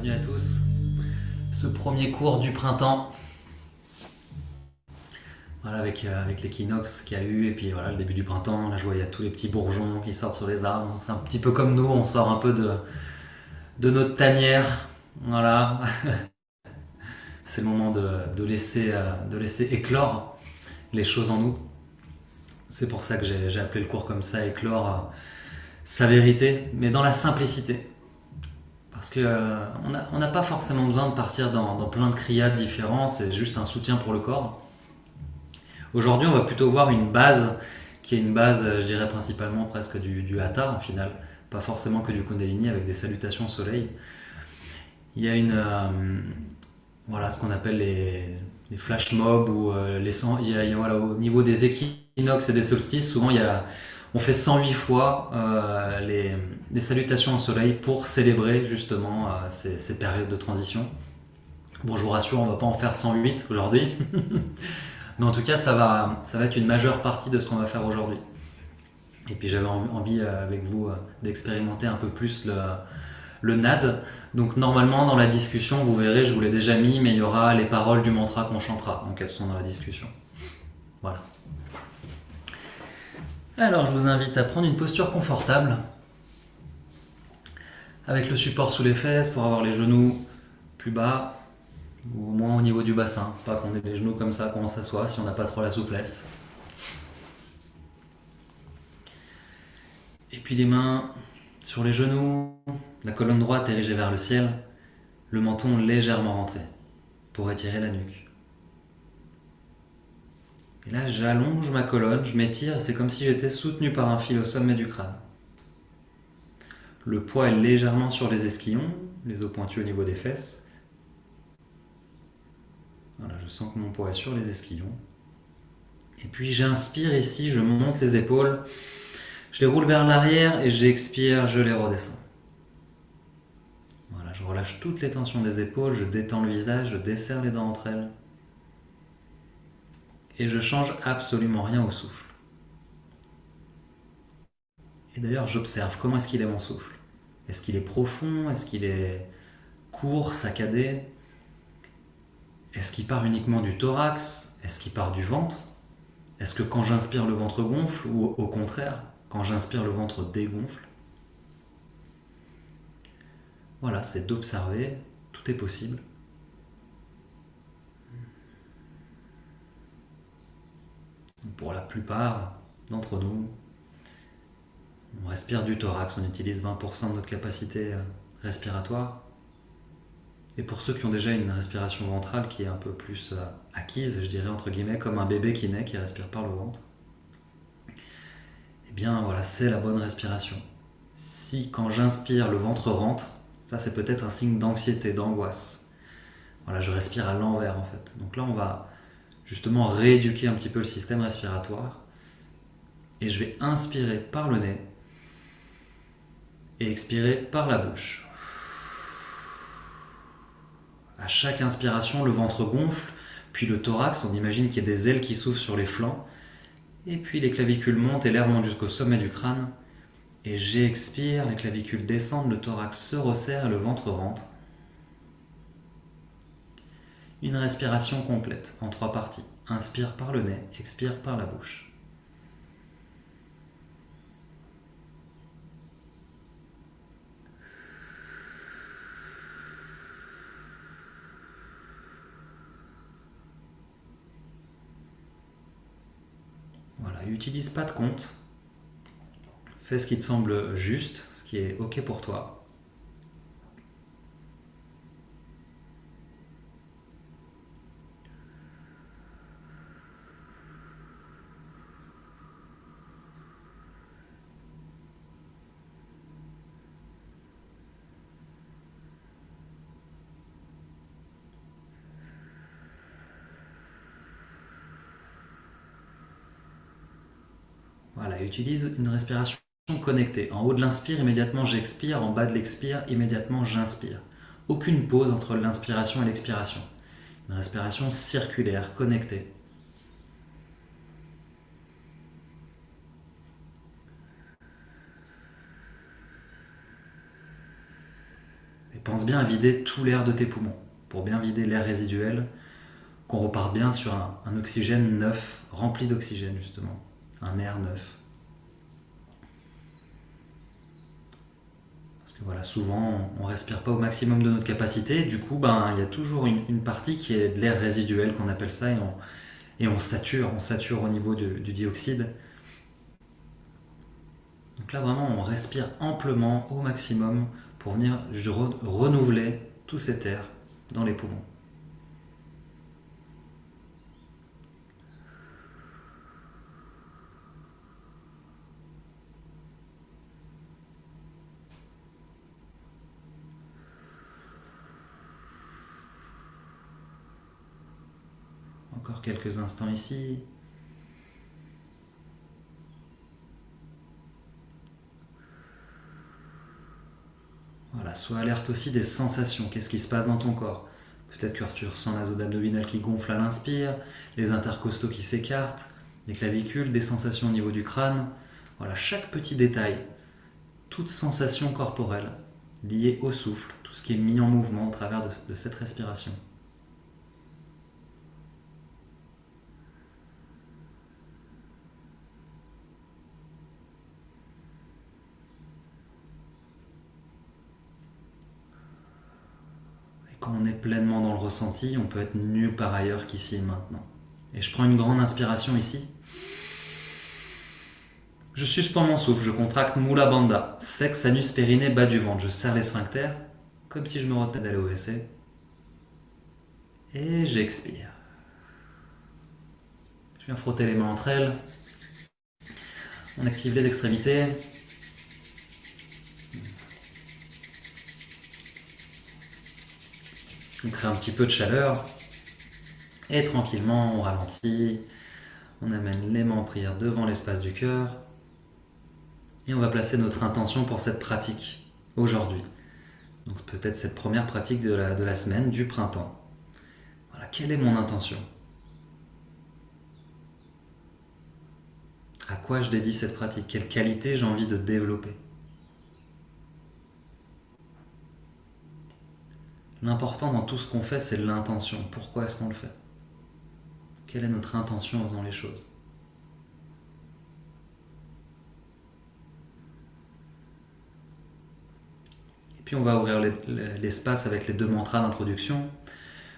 bienvenue à tous. Ce premier cours du printemps, voilà, avec l'équinoxe qu'il y a eu, et puis voilà, le début du printemps, là je vois il y a tous les petits bourgeons qui sortent sur les arbres. C'est un petit peu comme nous, on sort un peu de notre tanière. Voilà, c'est le moment de laisser éclore les choses en nous. C'est pour ça que j'ai appelé le cours comme ça, éclore sa vérité, mais dans la simplicité. Parce que on n'a pas forcément besoin de partir dans plein de criades différents, c'est juste un soutien pour le corps. Aujourd'hui, on va plutôt voir une base qui est une base, je dirais principalement presque du hatha en final, pas forcément que du kundalini avec des salutations au soleil. Il y a voilà, ce qu'on appelle les flash mobs ou voilà, au niveau des équinoxes et des solstices, souvent on fait 108 fois les salutations au soleil pour célébrer justement ces périodes de transition. Bon, je vous rassure, on ne va pas en faire 108 aujourd'hui, mais en tout cas, ça va être une majeure partie de ce qu'on va faire aujourd'hui. Et puis j'avais envie avec vous d'expérimenter un peu plus le NAD. Donc normalement dans la discussion, vous verrez, je vous l'ai déjà mis, mais il y aura les paroles du mantra qu'on chantera. Donc elles sont dans la discussion. Voilà. Alors je vous invite à prendre une posture confortable avec le support sous les fesses pour avoir les genoux plus bas ou au moins au niveau du bassin. Pas qu'on ait les genoux comme ça quand on s'assoit si on n'a pas trop la souplesse. Et puis les mains sur les genoux, la colonne droite érigée vers le ciel, le menton légèrement rentré pour étirer la nuque. Et là, j'allonge ma colonne, je m'étire, c'est comme si j'étais soutenu par un fil au sommet du crâne. Le poids est légèrement sur les ischions, les os pointus au niveau des fesses. Voilà, je sens que mon poids est sur les ischions. Et puis j'inspire ici, je monte les épaules, je les roule vers l'arrière et j'expire, je les redescends. Voilà, je relâche toutes les tensions des épaules, je détends le visage, je desserre les dents entre elles. Et je change absolument rien au souffle. Et d'ailleurs, j'observe comment est-ce qu'il est mon souffle. Est-ce qu'il est profond? Est-ce qu'il est court, saccadé? Est-ce qu'il part uniquement du thorax? Est-ce qu'il part du ventre? Est-ce que quand j'inspire le ventre gonfle ou au contraire, quand j'inspire le ventre dégonfle? Voilà, c'est d'observer, tout est possible. Pour la plupart d'entre nous, on respire du thorax, on utilise 20% de notre capacité respiratoire. Et pour ceux qui ont déjà une respiration ventrale qui est un peu plus acquise, je dirais entre guillemets, comme un bébé qui naît, qui respire par le ventre, eh bien voilà, c'est la bonne respiration. Si quand j'inspire, le ventre rentre, ça c'est peut-être un signe d'anxiété, d'angoisse. Voilà, je respire à l'envers en fait. Donc là, on va justement rééduquer un petit peu le système respiratoire. Et je vais inspirer par le nez et expirer par la bouche. À chaque inspiration, le ventre gonfle, puis le thorax, on imagine qu'il y a des ailes qui s'ouvrent sur les flancs, et puis les clavicules montent et l'air monte jusqu'au sommet du crâne. Et j'expire, les clavicules descendent, le thorax se resserre et le ventre rentre. Une respiration complète en 3 parties. Inspire par le nez, expire par la bouche. Voilà, utilise pas de compte. Fais ce qui te semble juste, ce qui est ok pour toi. Voilà, utilise une respiration connectée. En haut de l'inspire, immédiatement j'expire. En bas de l'expire, immédiatement j'inspire. Aucune pause entre l'inspiration et l'expiration. Une respiration circulaire, connectée. Et pense bien à vider tout l'air de tes poumons, pour bien vider l'air résiduel, qu'on reparte bien sur un oxygène neuf, rempli d'oxygène justement, un air neuf. Parce que voilà, souvent on respire pas au maximum de notre capacité, du coup il y a toujours une partie qui est de l'air résiduel qu'on appelle ça, et on sature au niveau du dioxyde. Donc là vraiment on respire amplement au maximum pour venir renouveler tout cet air dans les poumons. Encore quelques instants ici. Voilà, sois alerte aussi des sensations. Qu'est-ce qui se passe dans ton corps? Peut-être que tu ressens la zone abdominale qui gonfle à l'inspire, les intercostaux qui s'écartent, les clavicules, des sensations au niveau du crâne. Voilà, chaque petit détail, toute sensation corporelle liée au souffle, tout ce qui est mis en mouvement au travers de cette respiration. Et quand on est pleinement dans le ressenti, on peut être nulle part ailleurs qu'ici et maintenant. Et je prends une grande inspiration ici. Je suspends mon souffle, je contracte Mula Bandha, sexe, anus, périnée, bas du ventre. Je serre les sphincters, comme si je me retenais d'aller au WC. Et j'expire. Je viens frotter les mains entre elles. On active les extrémités. On crée un petit peu de chaleur. Et tranquillement, on ralentit. On amène les mains en prière devant l'espace du cœur. Et on va placer notre intention pour cette pratique aujourd'hui. Donc peut-être cette première pratique de la semaine, du printemps. Voilà, quelle est mon intention? À quoi je dédie cette pratique? Quelle qualité j'ai envie de développer? L'important dans tout ce qu'on fait, c'est l'intention. Pourquoi est-ce qu'on le fait? Quelle est notre intention en faisant les choses? Et puis on va ouvrir l'espace avec les deux mantras d'introduction.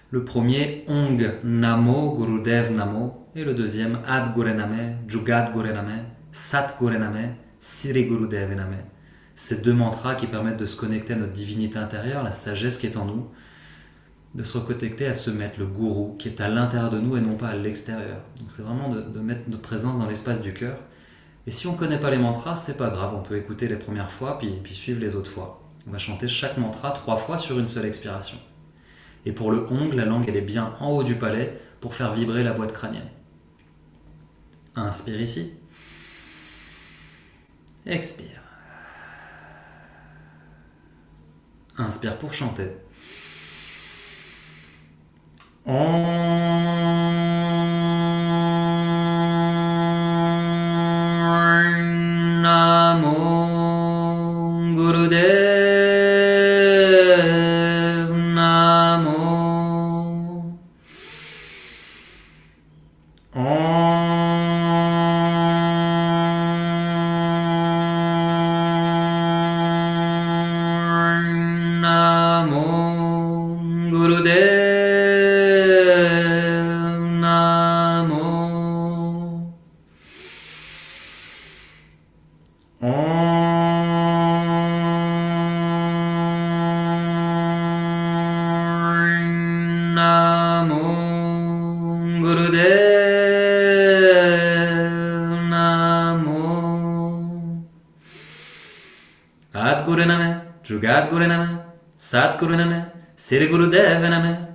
Le premier, Ong Namo Gurudev Namo, et le deuxième, Ad Gurename, Jugat Gurename, Sat Gurename, Siri Gurudev Name. Ces deux mantras qui permettent de se connecter à notre divinité intérieure, la sagesse qui est en nous, de se reconnecter à ce maître, le gourou, qui est à l'intérieur de nous et non pas à l'extérieur. Donc c'est vraiment de mettre notre présence dans l'espace du cœur. Et si on ne connaît pas les mantras, c'est pas grave, on peut écouter les premières fois, puis suivre les autres fois. On va chanter chaque mantra 3 fois sur une seule expiration. Et pour le Ong, la langue elle est bien en haut du palais pour faire vibrer la boîte crânienne. Inspire ici. Expire. Inspire pour chanter. Om Namo Gurudev Namo. Om Namo Gurudev Namo. Om Namo Gurudev Namo. Ad Gurename, Jugat Gurename, Sat Gurename, Siri Gurudev Name.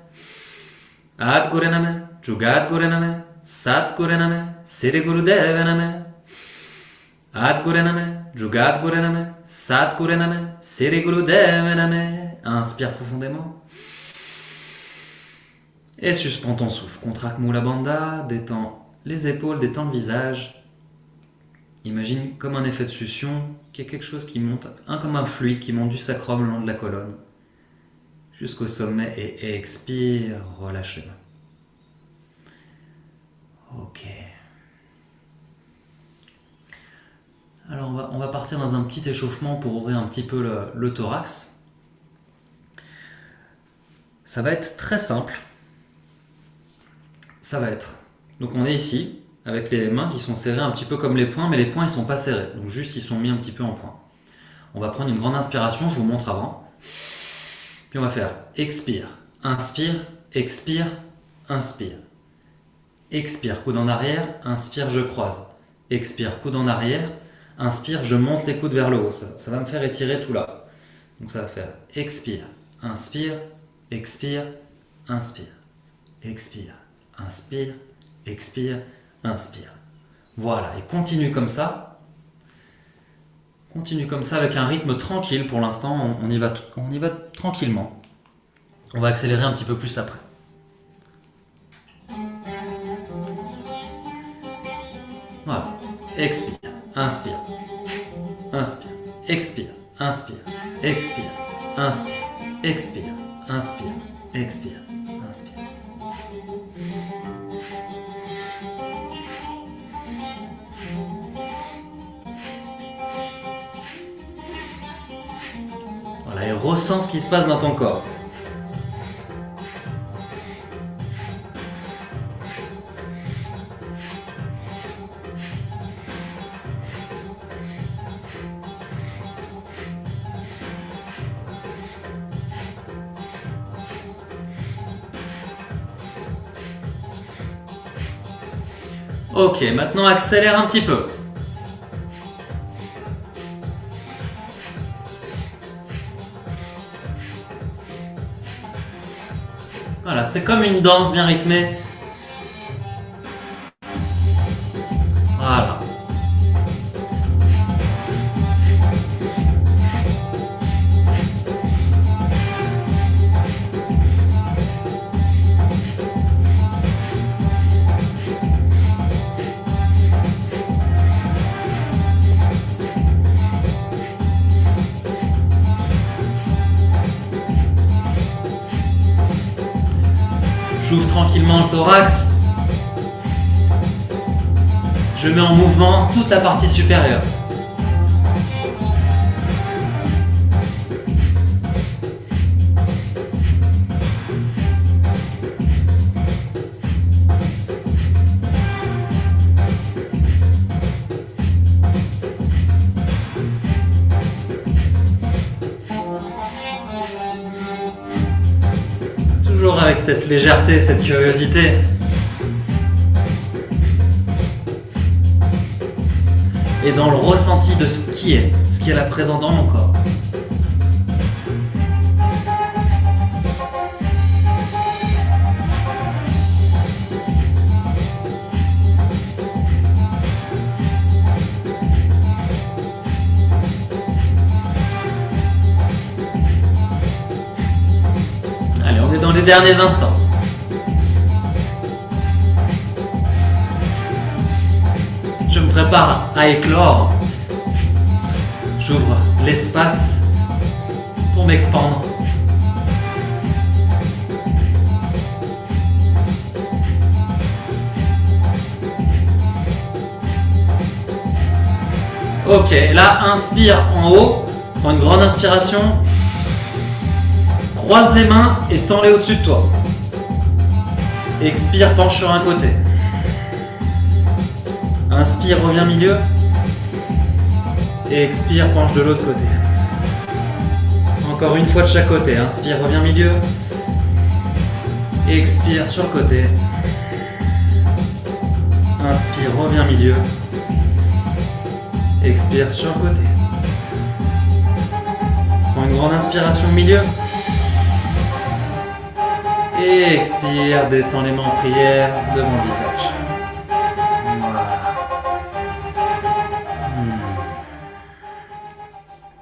Ad Gurename, Jugat Gurename, Sat Gurename, Siri Gurudev Name. Ad Gurename, Jugat Gurename, Sat Gurename, Siri Gurudev Name. Inspire profondément. Et suspends ton souffle. Contracte Mula Bandha, détends les épaules, détends le visage. Imagine comme un effet de succion, qu'il y a quelque chose qui monte, comme un fluide qui monte du sacrum le long de la colonne. jusqu'au sommet et expire, relâche les mains. Ok. Alors on va partir dans un petit échauffement pour ouvrir un petit peu le thorax. Ça va être très simple. Ça va être, donc on est ici, avec les mains qui sont serrées un petit peu comme les poings, mais les poings ils sont pas serrés, donc juste ils sont mis un petit peu en point. On va prendre une grande inspiration, je vous montre avant. Puis on va faire expire, inspire, expire, inspire. Expire, coude en arrière, inspire, je croise. Expire, coude en arrière, inspire, je monte les coudes vers le haut. Ça va me faire étirer tout là. Donc ça va faire expire, inspire, expire, inspire. Expire, inspire, expire, inspire. Voilà, et continue comme ça. Continue comme ça avec un rythme tranquille pour l'instant, on y va tranquillement. On va accélérer un petit peu plus après. Voilà, expire, inspire, inspire, expire, inspire, expire, inspire, expire, inspire, expire, inspire. Voilà, et ressens ce qui se passe dans ton corps. Ok, maintenant accélère un petit peu. Voilà, c'est comme une danse bien rythmée. Voilà. J'ouvre tranquillement le thorax. Je mets en mouvement toute la partie supérieure. Toujours avec cette légèreté, cette curiosité. Et dans le ressenti de ce qui est là présent dans mon corps. Allez, on est dans les derniers instants. Je me prépare à éclore. J'ouvre l'espace pour m'expandre. Ok, là, inspire en haut. Prends une grande inspiration. Croise les mains et tends-les au-dessus de toi. Expire, penche sur un côté. Inspire, reviens milieu. Et expire, penche de l'autre côté. Encore une fois de chaque côté. Inspire, reviens milieu. Et expire sur le côté. Inspire, reviens milieu. Expire sur le côté. Prends une grande inspiration au milieu. Et expire, descends les mains en prière devant le visage.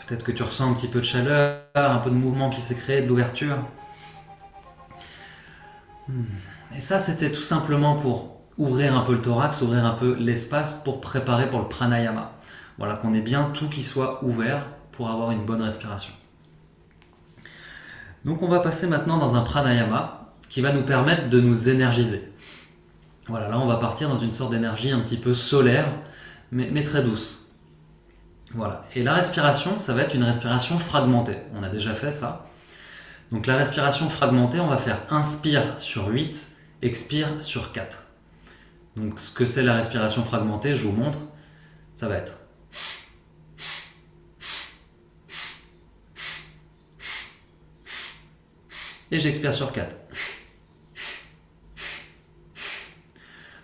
Peut-être que tu ressens un petit peu de chaleur, un peu de mouvement qui s'est créé, de l'ouverture. Et ça, c'était tout simplement pour ouvrir un peu le thorax, ouvrir un peu l'espace pour préparer pour le pranayama. Voilà, qu'on ait bien tout qui soit ouvert pour avoir une bonne respiration. Donc on va passer maintenant dans un pranayama qui va nous permettre de nous énergiser. Voilà, là on va partir dans une sorte d'énergie un petit peu solaire, mais très douce. Voilà. Et la respiration, ça va être une respiration fragmentée. On a déjà fait ça. Donc la respiration fragmentée, on va faire inspire sur 8, expire sur 4. Donc ce que c'est la respiration fragmentée, je vous montre, ça va être. Et j'expire sur 4.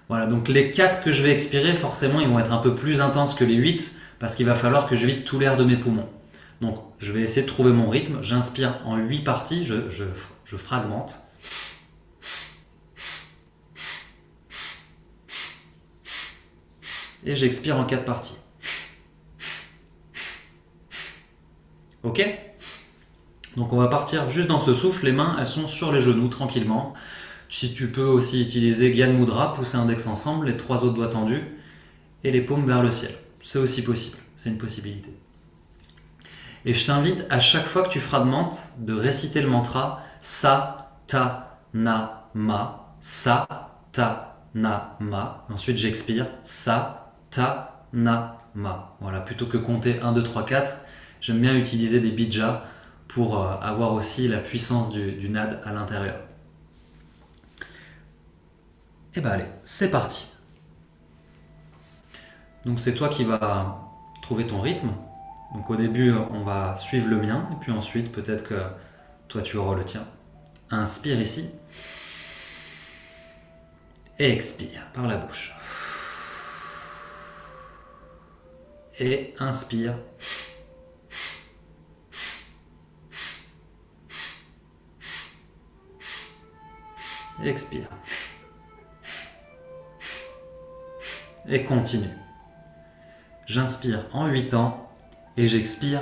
Voilà, donc les 4 que je vais expirer, forcément, ils vont être un peu plus intenses que les 8 parce qu'il va falloir que je vide tout l'air de mes poumons. Donc je vais essayer de trouver mon rythme. J'inspire en 8 parties, je fragmente. Et j'expire en 4 parties. Ok? Donc on va partir juste dans ce souffle, les mains elles sont sur les genoux tranquillement. Si tu peux aussi utiliser Gyan Mudra, pousser index ensemble, les 3 autres doigts tendus et les paumes vers le ciel. C'est aussi possible, c'est une possibilité. Et je t'invite à chaque fois que tu fragmentes de réciter le mantra Sa Ta Na Ma, Sa Ta Na Ma. Ensuite j'expire Sa Ta Na Ma. Voilà, plutôt que compter 1, 2, 3, 4, j'aime bien utiliser des bijas pour avoir aussi la puissance du nad à l'intérieur. Et ben allez, c'est parti. Donc c'est toi qui vas trouver ton rythme. Donc au début, on va suivre le mien, et puis ensuite, peut-être que toi, tu auras le tien. Inspire ici. Et expire par la bouche. Et inspire. Et expire. Et continue. J'inspire en 8 temps et j'expire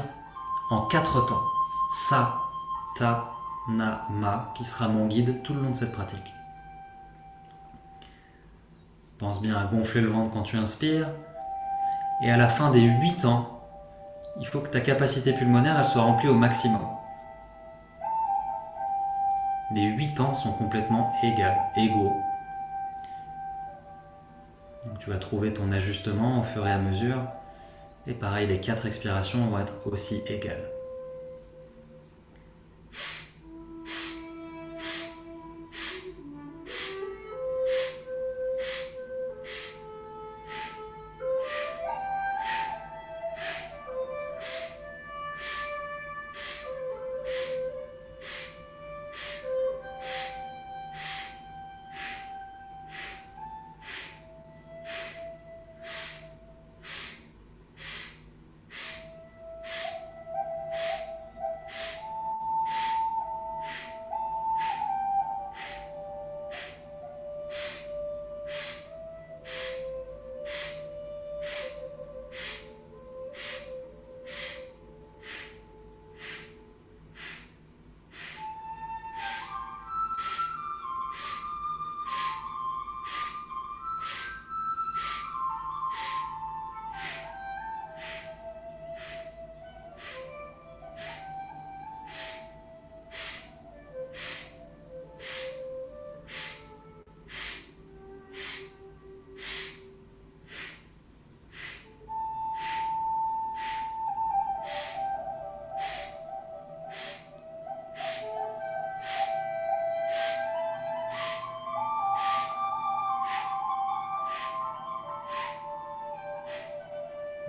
en 4 temps. Sa, ta, na, ma, qui sera mon guide tout le long de cette pratique. Pense bien à gonfler le ventre quand tu inspires. Et à la fin des 8 temps, il faut que ta capacité pulmonaire elle soit remplie au maximum. Les 8 temps sont complètement égaux. Donc tu vas trouver ton ajustement au fur et à mesure. Et pareil, les 4 expirations vont être aussi égales.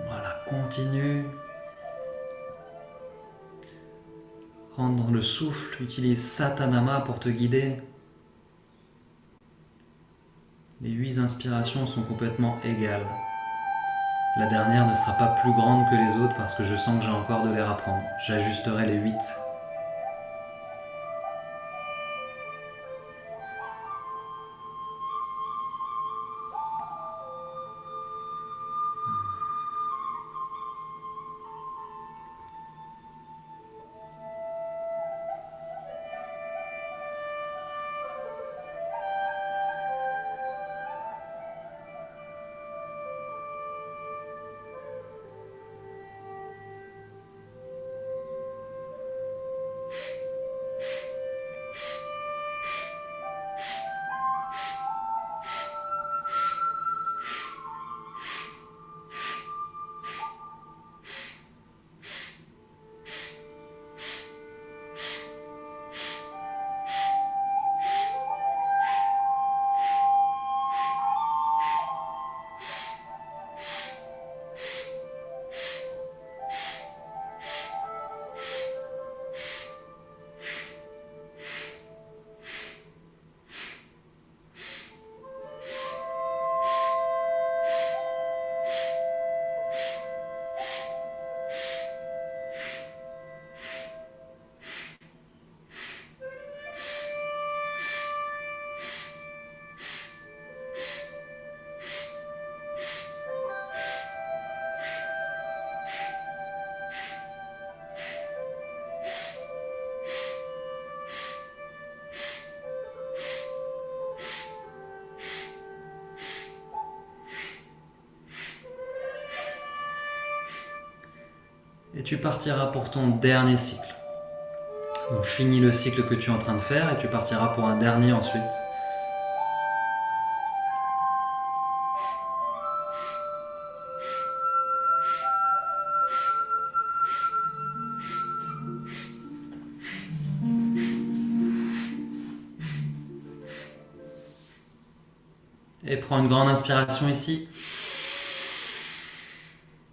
Voilà, continue. Rendre le souffle, utilise Satanama pour te guider. Les 8 inspirations sont complètement égales. La dernière ne sera pas plus grande que les autres parce que je sens que j'ai encore de l'air à prendre. J'ajusterai les 8. tu partiras pour ton dernier cycle. Donc finis le cycle que tu es en train de faire et tu partiras pour un dernier ensuite. Et prends une grande inspiration ici.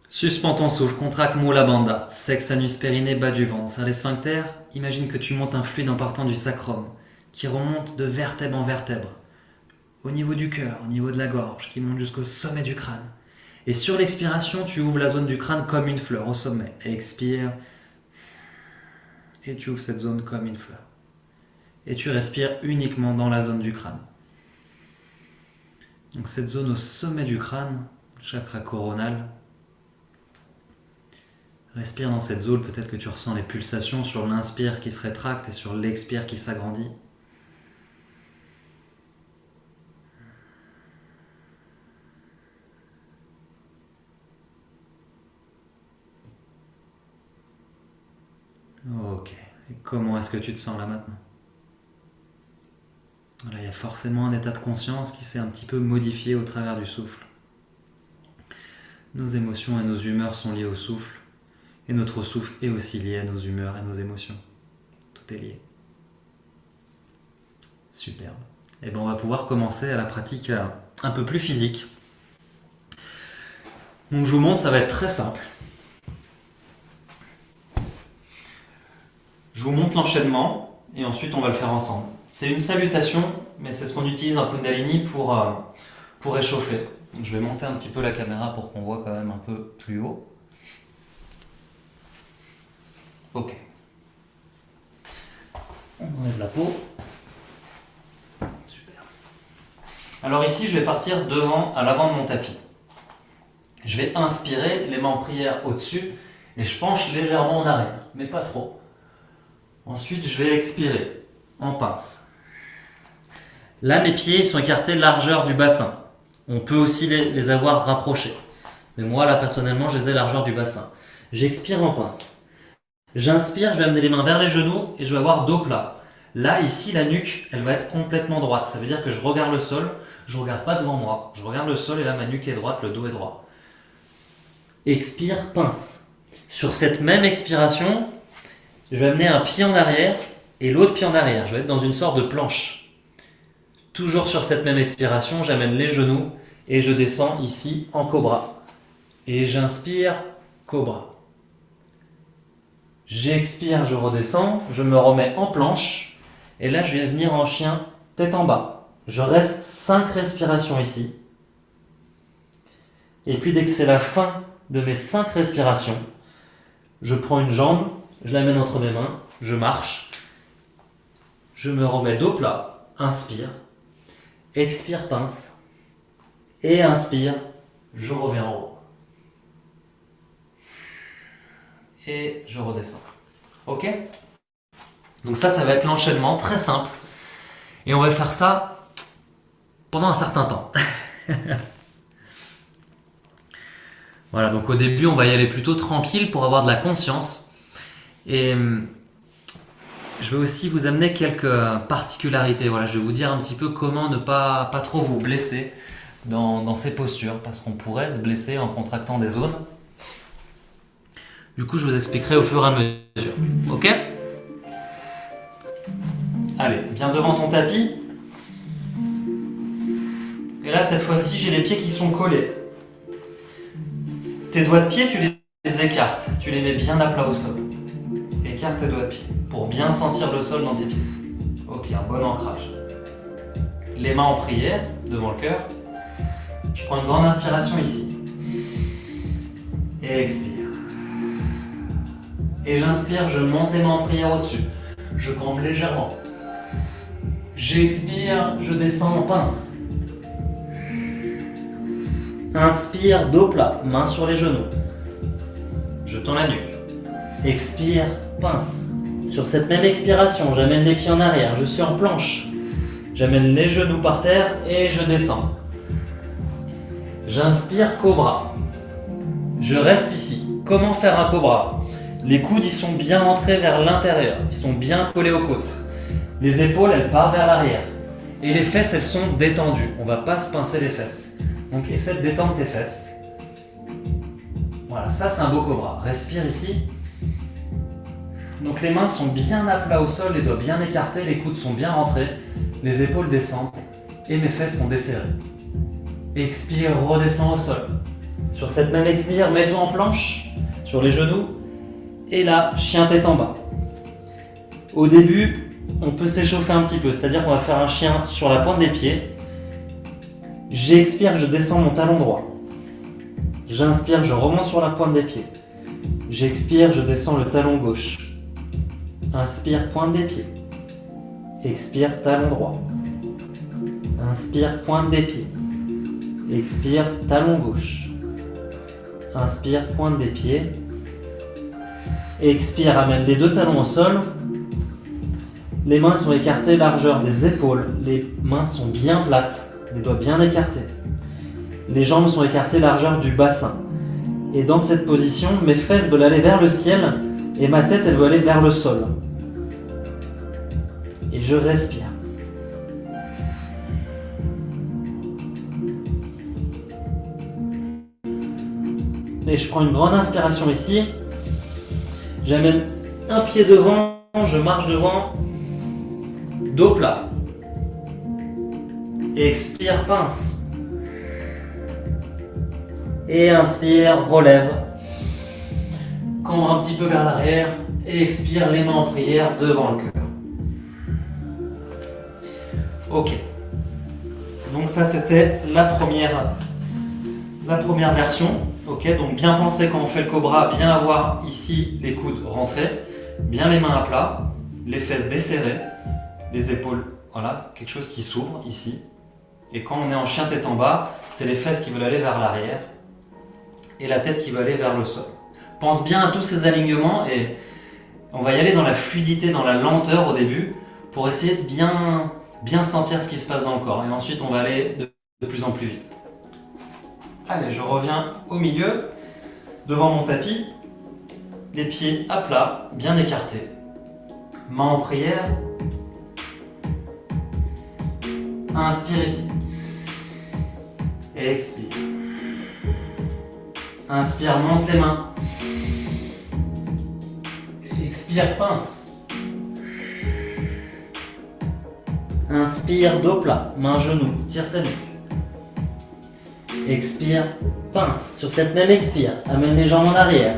Suspends ton souffle, contracte Mula Bandha, sexe, anus, périnée, bas du ventre. Serre les sphincters, imagine que tu montes un fluide en partant du sacrum, qui remonte de vertèbre en vertèbre, au niveau du cœur, au niveau de la gorge, qui monte jusqu'au sommet du crâne. Et sur l'expiration, tu ouvres la zone du crâne comme une fleur au sommet. Expire, et tu ouvres cette zone comme une fleur. Et tu respires uniquement dans la zone du crâne. Donc cette zone au sommet du crâne, chakra coronal. Respire dans cette zone, peut-être que tu ressens les pulsations sur l'inspire qui se rétracte et sur l'expire qui s'agrandit. Ok, et comment est-ce que tu te sens là maintenant? Voilà, il y a forcément un état de conscience qui s'est un petit peu modifié au travers du souffle. Nos émotions et nos humeurs sont liées au souffle, et notre souffle est aussi lié à nos humeurs et nos émotions. Tout est lié. Superbe. Et bien on va pouvoir commencer à la pratique un peu plus physique. Donc je vous montre, ça va être très simple. Je vous montre l'enchaînement, et ensuite on va le faire ensemble. C'est une salutation, mais c'est ce qu'on utilise en Kundalini pour réchauffer. Donc je vais monter un petit peu la caméra pour qu'on voit quand même un peu plus haut. Ok. On enlève la peau. Super. Alors ici, je vais partir à l'avant de mon tapis. Je vais inspirer, les mains en prière au-dessus, et je penche légèrement en arrière, mais pas trop. Ensuite, je vais expirer en pince. Là, mes pieds sont écartés largeur du bassin. On peut aussi les avoir rapprochés. Mais moi, là, personnellement, je les ai largeur du bassin. J'expire en pince. J'inspire, je vais amener les mains vers les genoux et je vais avoir dos plat. Là, ici, la nuque, elle va être complètement droite. Ça veut dire que je regarde le sol, je ne regarde pas devant moi. Je regarde le sol et là, ma nuque est droite, le dos est droit. Expire, pince. Sur cette même expiration, je vais amener un pied en arrière et l'autre pied en arrière. Je vais être dans une sorte de planche. Toujours sur cette même expiration, j'amène les genoux et je descends ici en cobra. Et j'inspire, cobra. J'expire, je redescends, je me remets en planche. Et là, je vais venir en chien, tête en bas. Je reste 5 respirations ici. Et puis dès que c'est la fin de mes 5 respirations, je prends une jambe, je la mène entre mes mains, je marche. Je me remets dos plat, inspire. Expire, pince. Et inspire, je reviens en haut. Et je redescends. Ok? Donc ça va être l'enchaînement, très simple. Et on va faire ça pendant un certain temps. Voilà, donc au début, on va y aller plutôt tranquille pour avoir de la conscience. Et je vais aussi vous amener quelques particularités. Voilà, je vais vous dire un petit peu comment ne pas trop vous blesser dans ces postures, parce qu'on pourrait se blesser en contractant des zones. Du coup, je vous expliquerai au fur et à mesure. Ok? Allez, viens devant ton tapis. Et là, cette fois-ci, j'ai les pieds qui sont collés. Tes doigts de pied, tu les écartes. Tu les mets bien à plat au sol. Écarte tes doigts de pied pour bien sentir le sol dans tes pieds. Ok, un bon ancrage. Les mains en prière, devant le cœur. Je prends une grande inspiration ici. Et expire. Et j'inspire, je monte les mains en prière au-dessus. Je cambe légèrement. J'expire, je descends en pince. Inspire, dos plat, main sur les genoux. Je tends la nuque. Expire, pince. Sur cette même expiration, j'amène les pieds en arrière, je suis en planche. J'amène les genoux par terre et je descends. J'inspire, cobra. Je reste ici. Comment faire un cobra? Les coudes, ils sont bien rentrés vers l'intérieur. Ils sont bien collés aux côtes. Les épaules, elles partent vers l'arrière. Et les fesses, elles sont détendues. On ne va pas se pincer les fesses. Donc, essaie de détendre tes fesses. Voilà, ça, c'est un beau cobra. Respire ici. Donc, les mains sont bien à plat au sol, les doigts bien écartés, les coudes sont bien rentrés, les épaules descendent et mes fesses sont desserrées. Expire, redescends au sol. Sur cette même expire, mets-toi en planche, sur les genoux. Et là, chien tête en bas. Au début, on peut s'échauffer un petit peu, c'est-à-dire qu'on va faire un chien sur la pointe des pieds. J'expire, je descends mon talon droit. J'inspire, je remonte sur la pointe des pieds. J'expire, je descends le talon gauche. Inspire, pointe des pieds. Expire, talon droit. Inspire, pointe des pieds. Expire, talon gauche. Inspire, pointe des pieds. Expire, amène les deux talons au sol. Les mains sont écartées, largeur des épaules. Les mains sont bien plates, les doigts bien écartés. Les jambes sont écartées, largeur du bassin. Et dans cette position, mes fesses veulent aller vers le ciel et ma tête, elle veut aller vers le sol. Et je respire. Et je prends une grande inspiration ici. J'amène un pied devant, je marche devant, dos plat. Expire, pince. Et inspire, relève. Cambre un petit peu vers l'arrière. Et expire, les mains en prière devant le cœur. Ok. Donc ça, c'était la première version. Ok, donc bien penser quand on fait le cobra, bien avoir ici les coudes rentrés, bien les mains à plat, les fesses desserrées, les épaules, voilà, quelque chose qui s'ouvre ici. Et quand on est en chien tête en bas, c'est les fesses qui veulent aller vers l'arrière et la tête qui veut aller vers le sol. Pense bien à tous ces alignements et on va y aller dans la fluidité, dans la lenteur au début pour essayer de bien sentir ce qui se passe dans le corps. Et ensuite, on va aller de plus en plus vite. Allez, je reviens au milieu, devant mon tapis, les pieds à plat, bien écartés. Main en prière. Inspire ici. Et expire. Inspire, monte les mains. Expire, pince. Inspire, dos plat, main genou, tire ta nuque. Expire, pince. Sur cette même expire, amène les jambes en arrière.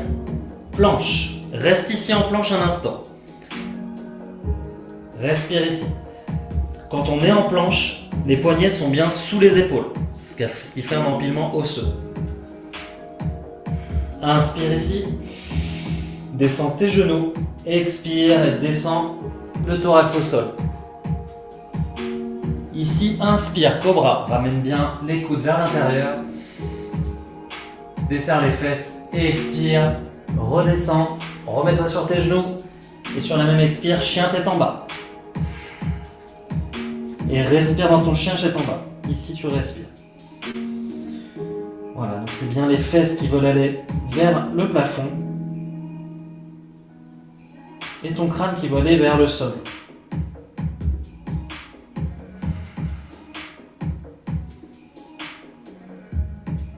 Planche. Reste ici en planche un instant. Respire ici. Quand on est en planche, les poignets sont bien sous les épaules, ce qui fait un empilement osseux. Inspire ici. Descends tes genoux. Expire et descends le thorax au sol. Ici, inspire, cobra. Ramène bien les coudes vers l'intérieur. Desserre les fesses et expire. Redescends. Remets-toi sur tes genoux. Et sur la même expire, chien tête en bas. Et respire dans ton chien tête en bas. Ici, tu respires. Voilà, donc c'est bien les fesses qui veulent aller vers le plafond. Et ton crâne qui veut aller vers le sol.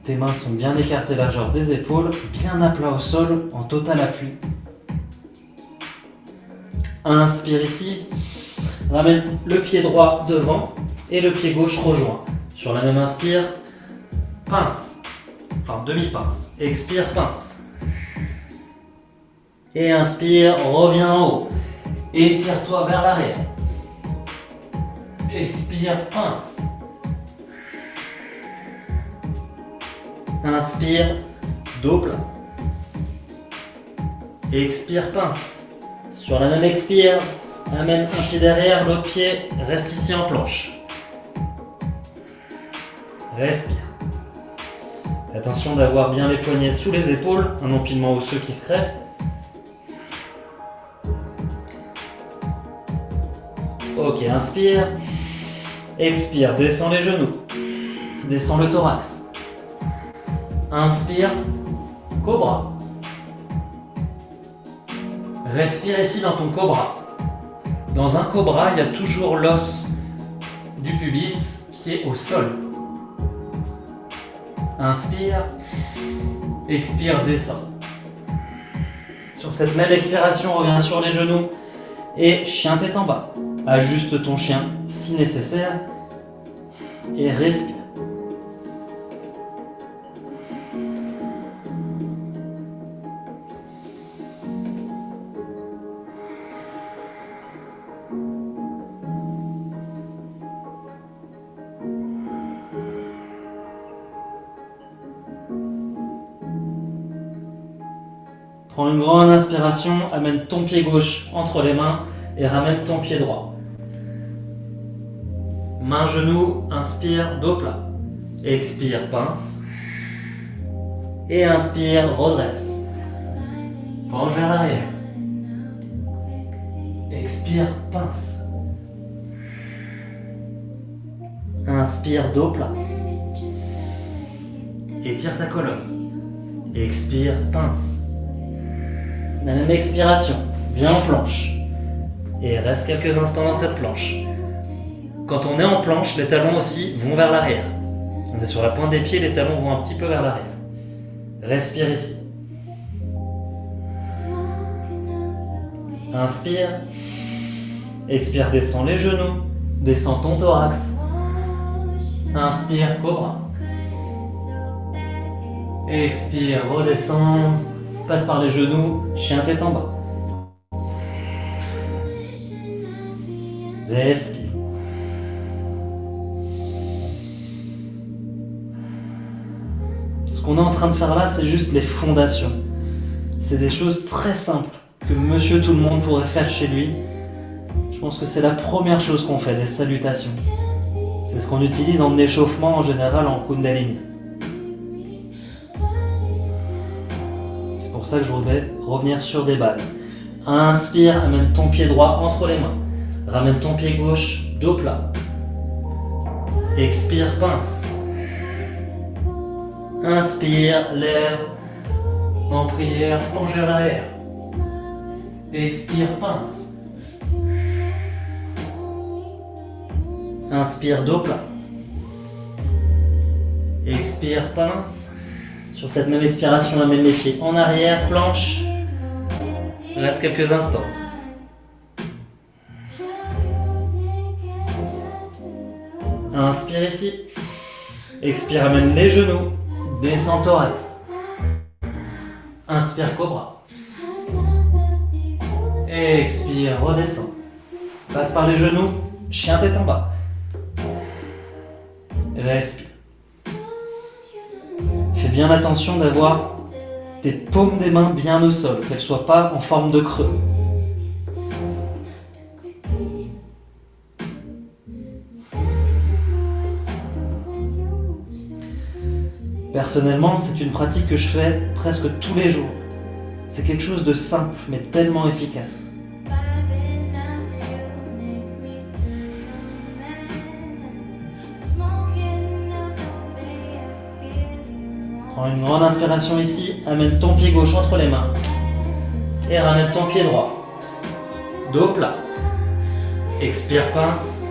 Tes mains sont bien écartées, largeur des épaules, bien à plat au sol, en total appui. Inspire ici. Ramène le pied droit devant et le pied gauche rejoint. Sur la même inspire, pince. Enfin, demi-pince. Expire, pince. Et inspire, reviens en haut. Étire-toi vers l'arrière. Expire, pince. Inspire, dos plat. Expire, pince. Sur la même expire, amène un pied derrière, l'autre pied reste ici en planche. Respire. Attention d'avoir bien les poignets sous les épaules, un empilement osseux qui se crée. Ok, inspire. Expire, descends les genoux. Descends le thorax. Inspire, cobra. Respire ici dans ton cobra. Dans un cobra, il y a toujours l'os du pubis qui est au sol. Inspire, expire, descend. Sur cette même expiration, reviens sur les genoux et chien tête en bas. Ajuste ton chien si nécessaire et respire. Prends une grande inspiration, amène ton pied gauche entre les mains et ramène ton pied droit. Main, genou, inspire, dos plat. Expire, pince. Et inspire, redresse. Penche vers l'arrière. Expire, pince. Inspire, dos plat. Étire ta colonne. Expire, pince. La même expiration, viens en planche. Et reste quelques instants dans cette planche. Quand on est en planche, les talons aussi vont vers l'arrière. On est sur la pointe des pieds, les talons vont un petit peu vers l'arrière. Respire ici. Inspire. Expire, descends les genoux. Descends ton thorax. Inspire, cobra. Expire, redescends. Passe par les genoux, chien tête en bas. Respire. Ce qu'on est en train de faire là, c'est juste les fondations. C'est des choses très simples que monsieur tout le monde pourrait faire chez lui. Je pense que c'est la première chose qu'on fait, des salutations. C'est ce qu'on utilise en échauffement en général en Kundalini. C'est pour ça que je voudrais revenir sur des bases. Inspire, amène ton pied droit entre les mains. Ramène ton pied gauche, dos plat. Expire, pince. Inspire, lève. En prière, penche vers l'arrière. Expire, pince. Inspire, dos plat. Expire, pince. Sur cette même expiration, amène les pieds en arrière, planche. Reste quelques instants. Inspire ici. Expire, amène les genoux. Descends thorax. Inspire, cobra. Expire, redescends. Passe par les genoux, chien tête en bas. Respire. Fais bien attention d'avoir tes paumes des mains bien au sol, qu'elles ne soient pas en forme de creux. Personnellement, c'est une pratique que je fais presque tous les jours. C'est quelque chose de simple, mais tellement efficace. Prends une grande inspiration ici, amène ton pied gauche entre les mains et ramène ton pied droit. Dos plat. Expire, pince.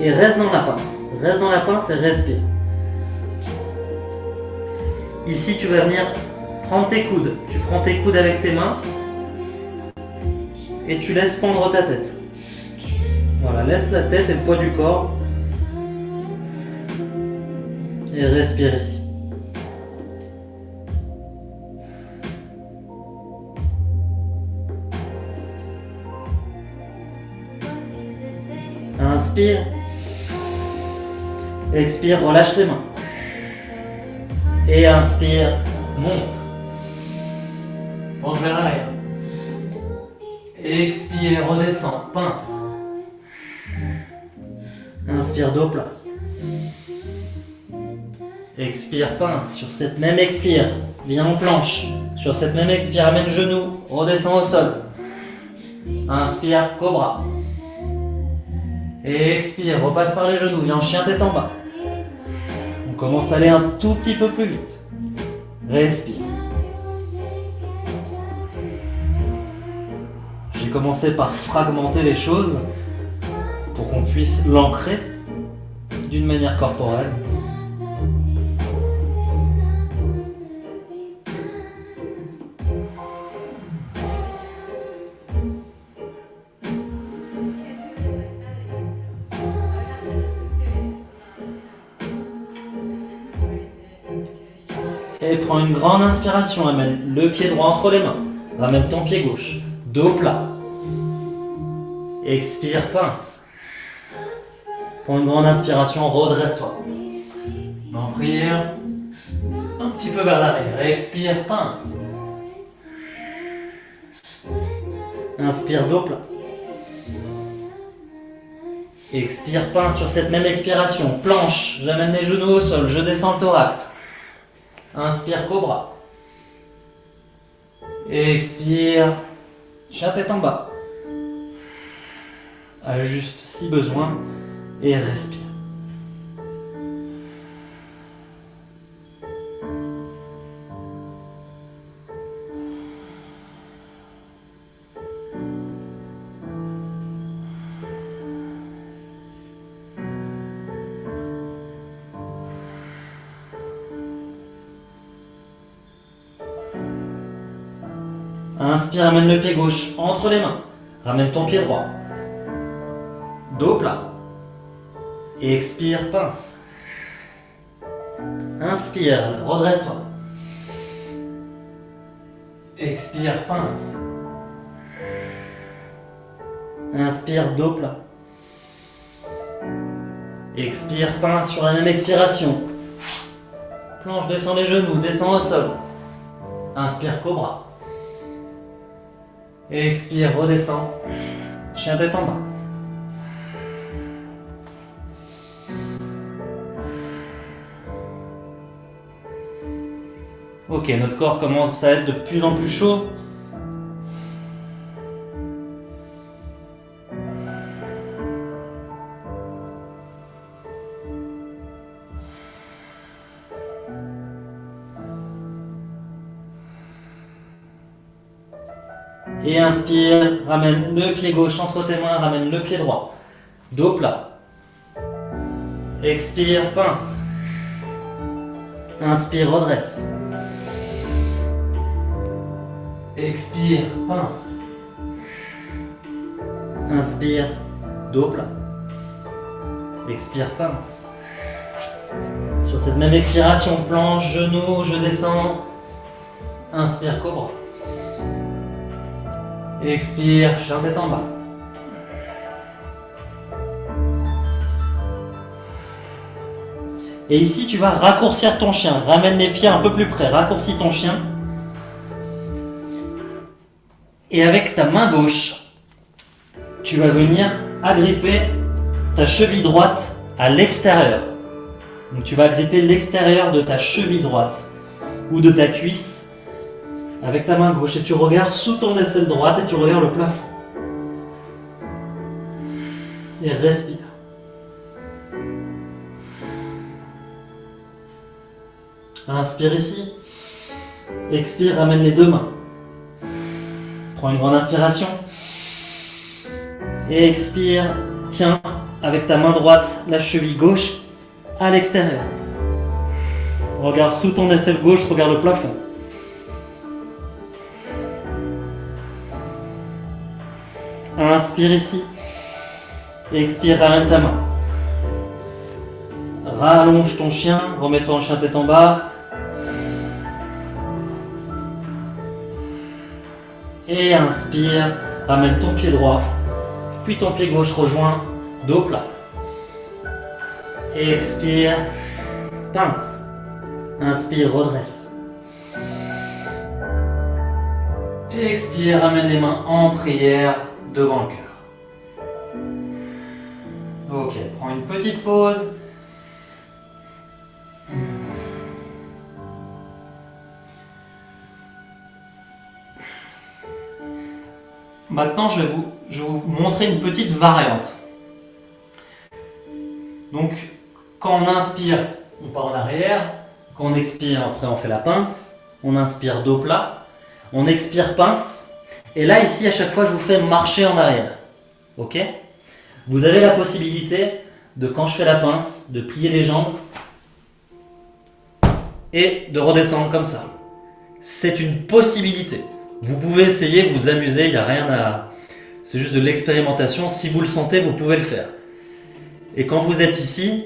Et reste dans la pince. Reste dans la pince et respire. Ici, tu vas venir prendre tes coudes. Tu prends tes coudes avec tes mains et tu laisses pendre ta tête. Voilà, laisse la tête et le poids du corps. Et respire ici. Inspire. Expire, relâche les mains. Et inspire, monte. Penche vers l'arrière. Expire, redescend, pince. Inspire, dos plat. Expire, pince. Sur cette même expire, viens en planche. Sur cette même expire, amène genou, redescend au sol. Inspire, cobra. Et expire, repasse par les genoux, viens en chien tête en bas. On commence à aller un tout petit peu plus vite. Respire. commencé par fragmenter les choses pour qu'on puisse l'ancrer d'une manière corporelle. Et prends une grande inspiration, amène le pied droit entre les mains. Ramène ton pied gauche, dos plat. Expire, pince. Prends une grande inspiration, redresse-toi. En prière, un petit peu vers l'arrière. Expire, pince. Inspire, dos plat. Expire, pince sur cette même expiration. Planche, j'amène les genoux au sol, je descends le thorax. Inspire, cobra. Expire, chien tête en bas. Ajuste si besoin et respire. Inspire, amène le pied gauche entre les mains. Ramène ton pied droit. Dos plat. Expire, pince. Inspire, redresse-toi. Expire, pince. Inspire, dos plat. Expire, pince sur la même expiration. Planche, descends les genoux, descends au sol. Inspire, cobra. Expire, redescends. Chien tête en bas. Ok, notre corps commence à être de plus en plus chaud. Et inspire, ramène le pied gauche entre tes mains, ramène le pied droit. Dos plat. Expire, pince. Inspire, redresse. Expire, pince. Inspire, dos plat. Expire, pince. Sur cette même expiration, planche, genou, je descends. Inspire, cobra. Expire, chien tête en bas. Et ici, tu vas raccourcir ton chien. Ramène les pieds un peu plus près. Raccourcis ton chien. Et avec ta main gauche, tu vas venir agripper ta cheville droite à l'extérieur. Donc tu vas agripper l'extérieur de ta cheville droite ou de ta cuisse avec ta main gauche et tu regardes sous ton aisselle droite et tu regardes le plafond. Et respire. Inspire ici. Expire, ramène les deux mains. Prends une grande inspiration. Et expire, tiens avec ta main droite la cheville gauche à l'extérieur. Regarde sous ton aisselle gauche, regarde le plafond. Inspire ici. Expire, ramène ta main. Rallonge ton chien, remets-toi en chien tête en bas. Et inspire, ramène ton pied droit, puis ton pied gauche rejoint, dos plat. Et expire, pince. Inspire, redresse. Et expire, ramène les mains en prière devant le cœur. Ok, prends une petite pause. Maintenant, je vais vous montrer une petite variante. Donc, quand on inspire, on part en arrière. Quand on expire, après on fait la pince. On inspire dos plat. On expire pince. Et là, ici, à chaque fois, je vous fais marcher en arrière. Ok? Vous avez la possibilité de, quand je fais la pince, de plier les jambes et de redescendre comme ça. C'est une possibilité. Vous pouvez essayer, vous amuser, il n'y a rien à... C'est juste de l'expérimentation. Si vous le sentez, vous pouvez le faire. Et quand vous êtes ici,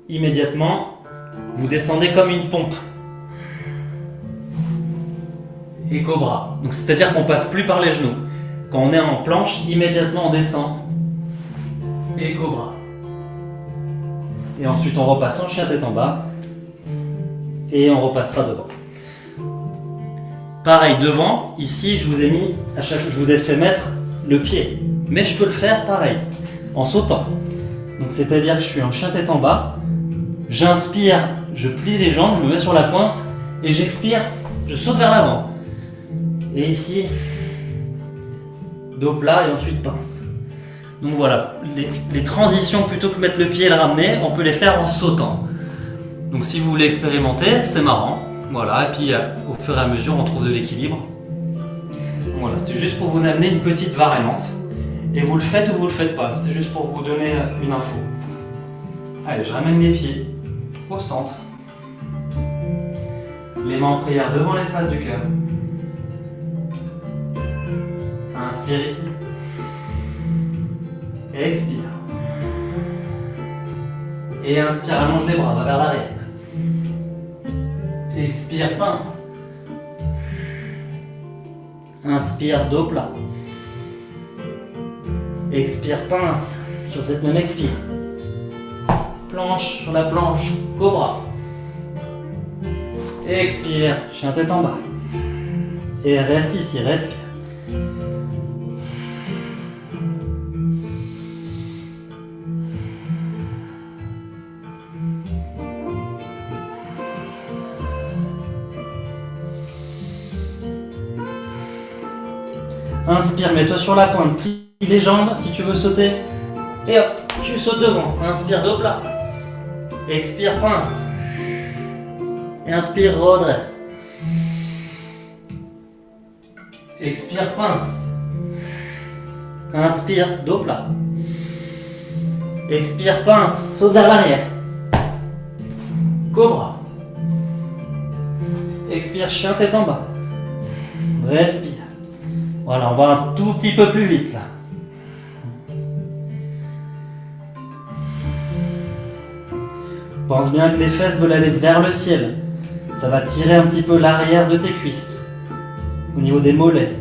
immédiatement, vous descendez comme une pompe. Et cobra. Donc c'est-à-dire qu'on passe plus par les genoux. Quand on est en planche, immédiatement on descend. Et cobra. Et ensuite on repasse en chien tête en bas. Et on repassera devant. Pareil, devant, ici je vous ai mis, je vous ai fait mettre le pied. Mais je peux le faire pareil, en sautant. Donc c'est-à-dire que je suis en chien tête en bas. J'inspire, je plie les jambes, je me mets sur la pointe. Et j'expire, je saute vers l'avant. Et ici, dos plat et ensuite pince. Donc voilà, les transitions, plutôt que mettre le pied et le ramener, on peut les faire en sautant. Donc si vous voulez expérimenter, c'est marrant. Voilà, et puis au fur et à mesure, on trouve de l'équilibre. Voilà, c'était juste pour vous amener une petite variante. Et vous le faites ou vous le faites pas, c'était juste pour vous donner une info. Allez, je ramène les pieds au centre. Les mains en prière devant l'espace du cœur. Inspire ici. Expire. Et inspire, allonge les bras, va vers l'arrière. Expire, pince. Inspire, dos plat. Expire, pince. Sur cette même expire. Planche sur la planche, cobra. Expire, chien tête en bas. Et reste ici, respire. Inspire, mets-toi sur la pointe, plie les jambes si tu veux sauter. Et hop, tu sautes devant. Inspire, dos plat. Expire, pince. Et inspire, redresse. Expire, pince. Inspire, dos plat. Expire, pince, saute vers l'arrière. Cobra. Expire, chien tête en bas. Respire. Voilà, on va un tout petit peu plus vite là. Pense bien que les fesses veulent aller vers le ciel. Ça va tirer un petit peu l'arrière de tes cuisses. Au niveau des mollets.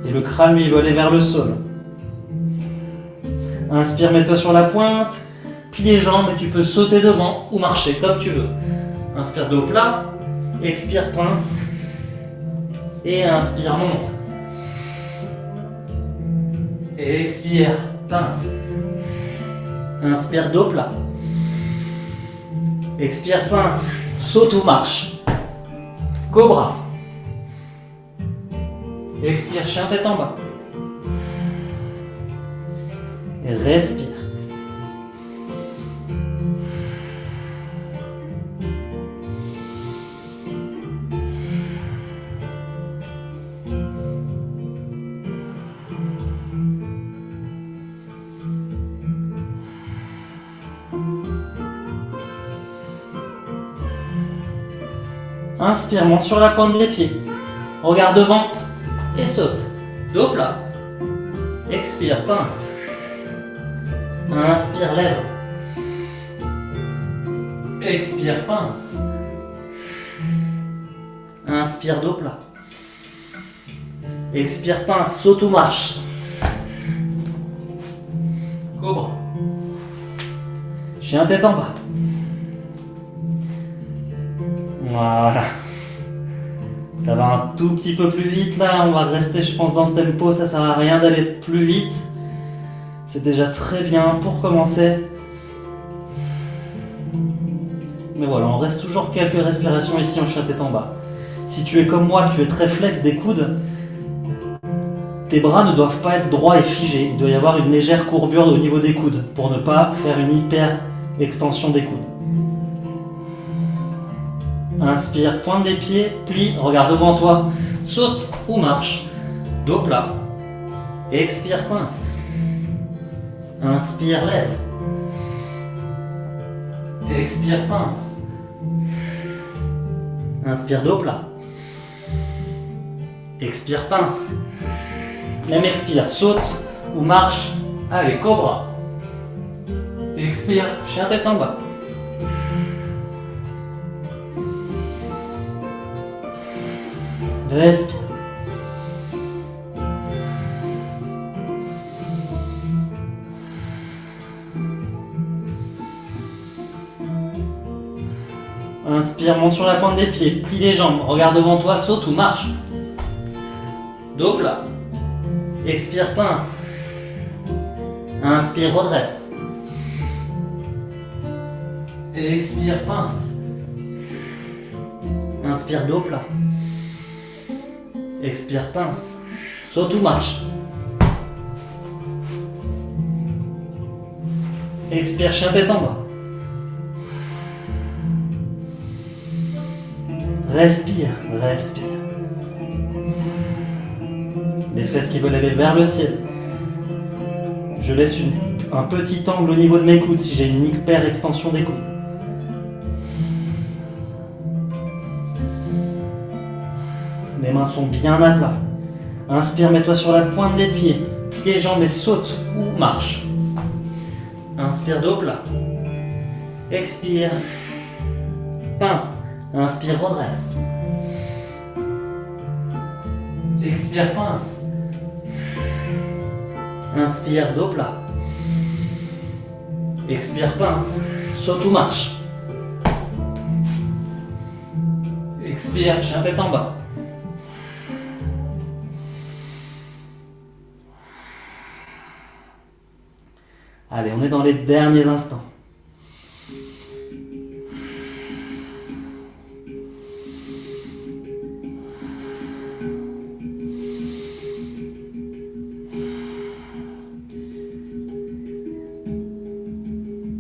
Et le crâne, lui, veut aller vers le sol. Inspire, mets-toi sur la pointe. Plie les jambes et tu peux sauter devant ou marcher comme tu veux. Inspire, dos plat. Expire, pince. Et inspire, monte. Et expire, pince. Inspire, dos plat. Expire, pince. Saute ou marche. Cobra. Expire, chien tête en bas. Et respire. Inspire, monte sur la pointe des pieds. Regarde devant et saute. Dos plat. Expire, pince. Inspire, lèvre. Expire, pince. Inspire, dos plat. Expire, pince, saute ou marche. Cobra. Chien tête en bas. Voilà. Ça va un tout petit peu plus vite là, on va rester je pense dans ce tempo, ça sert à rien d'aller plus vite. C'est déjà très bien pour commencer. Mais voilà, on reste toujours quelques respirations ici en chien tête en bas. Si tu es comme moi, que tu es très flex des coudes, tes bras ne doivent pas être droits et figés. Il doit y avoir une légère courbure au niveau des coudes pour ne pas faire une hyper extension des coudes. Inspire, pointe des pieds, plie, regarde devant toi. saute ou marche. Dos plat. Expire, pince. Inspire, lève. Expire, pince. Inspire, dos plat. Expire, pince. Même expire, saute ou marche. Allez, cobra. Expire, chien tête en bas. Respire. Inspire, monte sur la pointe des pieds, plie les jambes, regarde devant toi, saute ou marche. Dos plat. Expire, pince. Inspire, redresse. Expire, pince. Inspire, dos plat. Expire, pince. Saute ou marche. Expire, chien tête en bas. Respire, respire. Les fesses qui veulent aller vers le ciel. Je laisse un petit angle au niveau de mes coudes si j'ai une expert extension des coudes. Les mains sont bien à plat. Inspire, mets-toi sur la pointe des pieds. Plie les jambes et saute ou marche. Inspire, dos plat. Expire. Pince. Inspire, redresse. Expire, pince. Inspire, dos plat. Expire, pince. Saute ou marche. Expire, chien tête en bas. Allez, on est dans les derniers instants.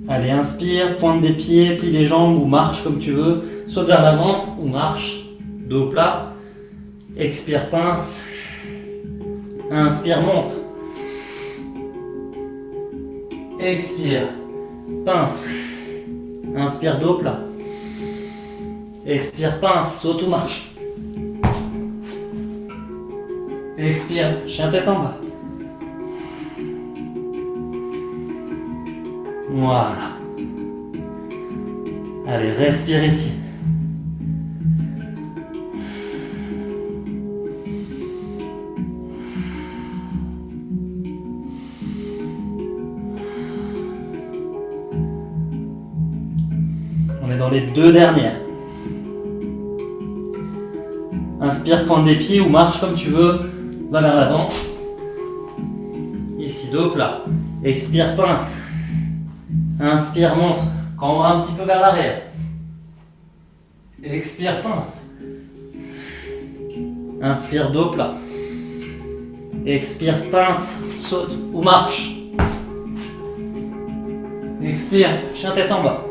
Allez, inspire, pointe des pieds, plie les jambes ou marche comme tu veux. Saute vers l'avant ou marche, dos plat. Expire, pince. Inspire, monte. Expire, pince. Inspire, dos plat. Expire, pince, saute ou marche. Expire, chien tête en bas. Voilà. Allez, respire ici. On est dans les deux dernières. Inspire, pointe des pieds ou marche comme tu veux. Va vers l'avant. Ici, dos plat. Expire, pince. Inspire, monte. Cambre un petit peu vers l'arrière. Expire, pince. Inspire, dos plat. Expire, pince. Saute ou marche. Expire, chien tête en bas.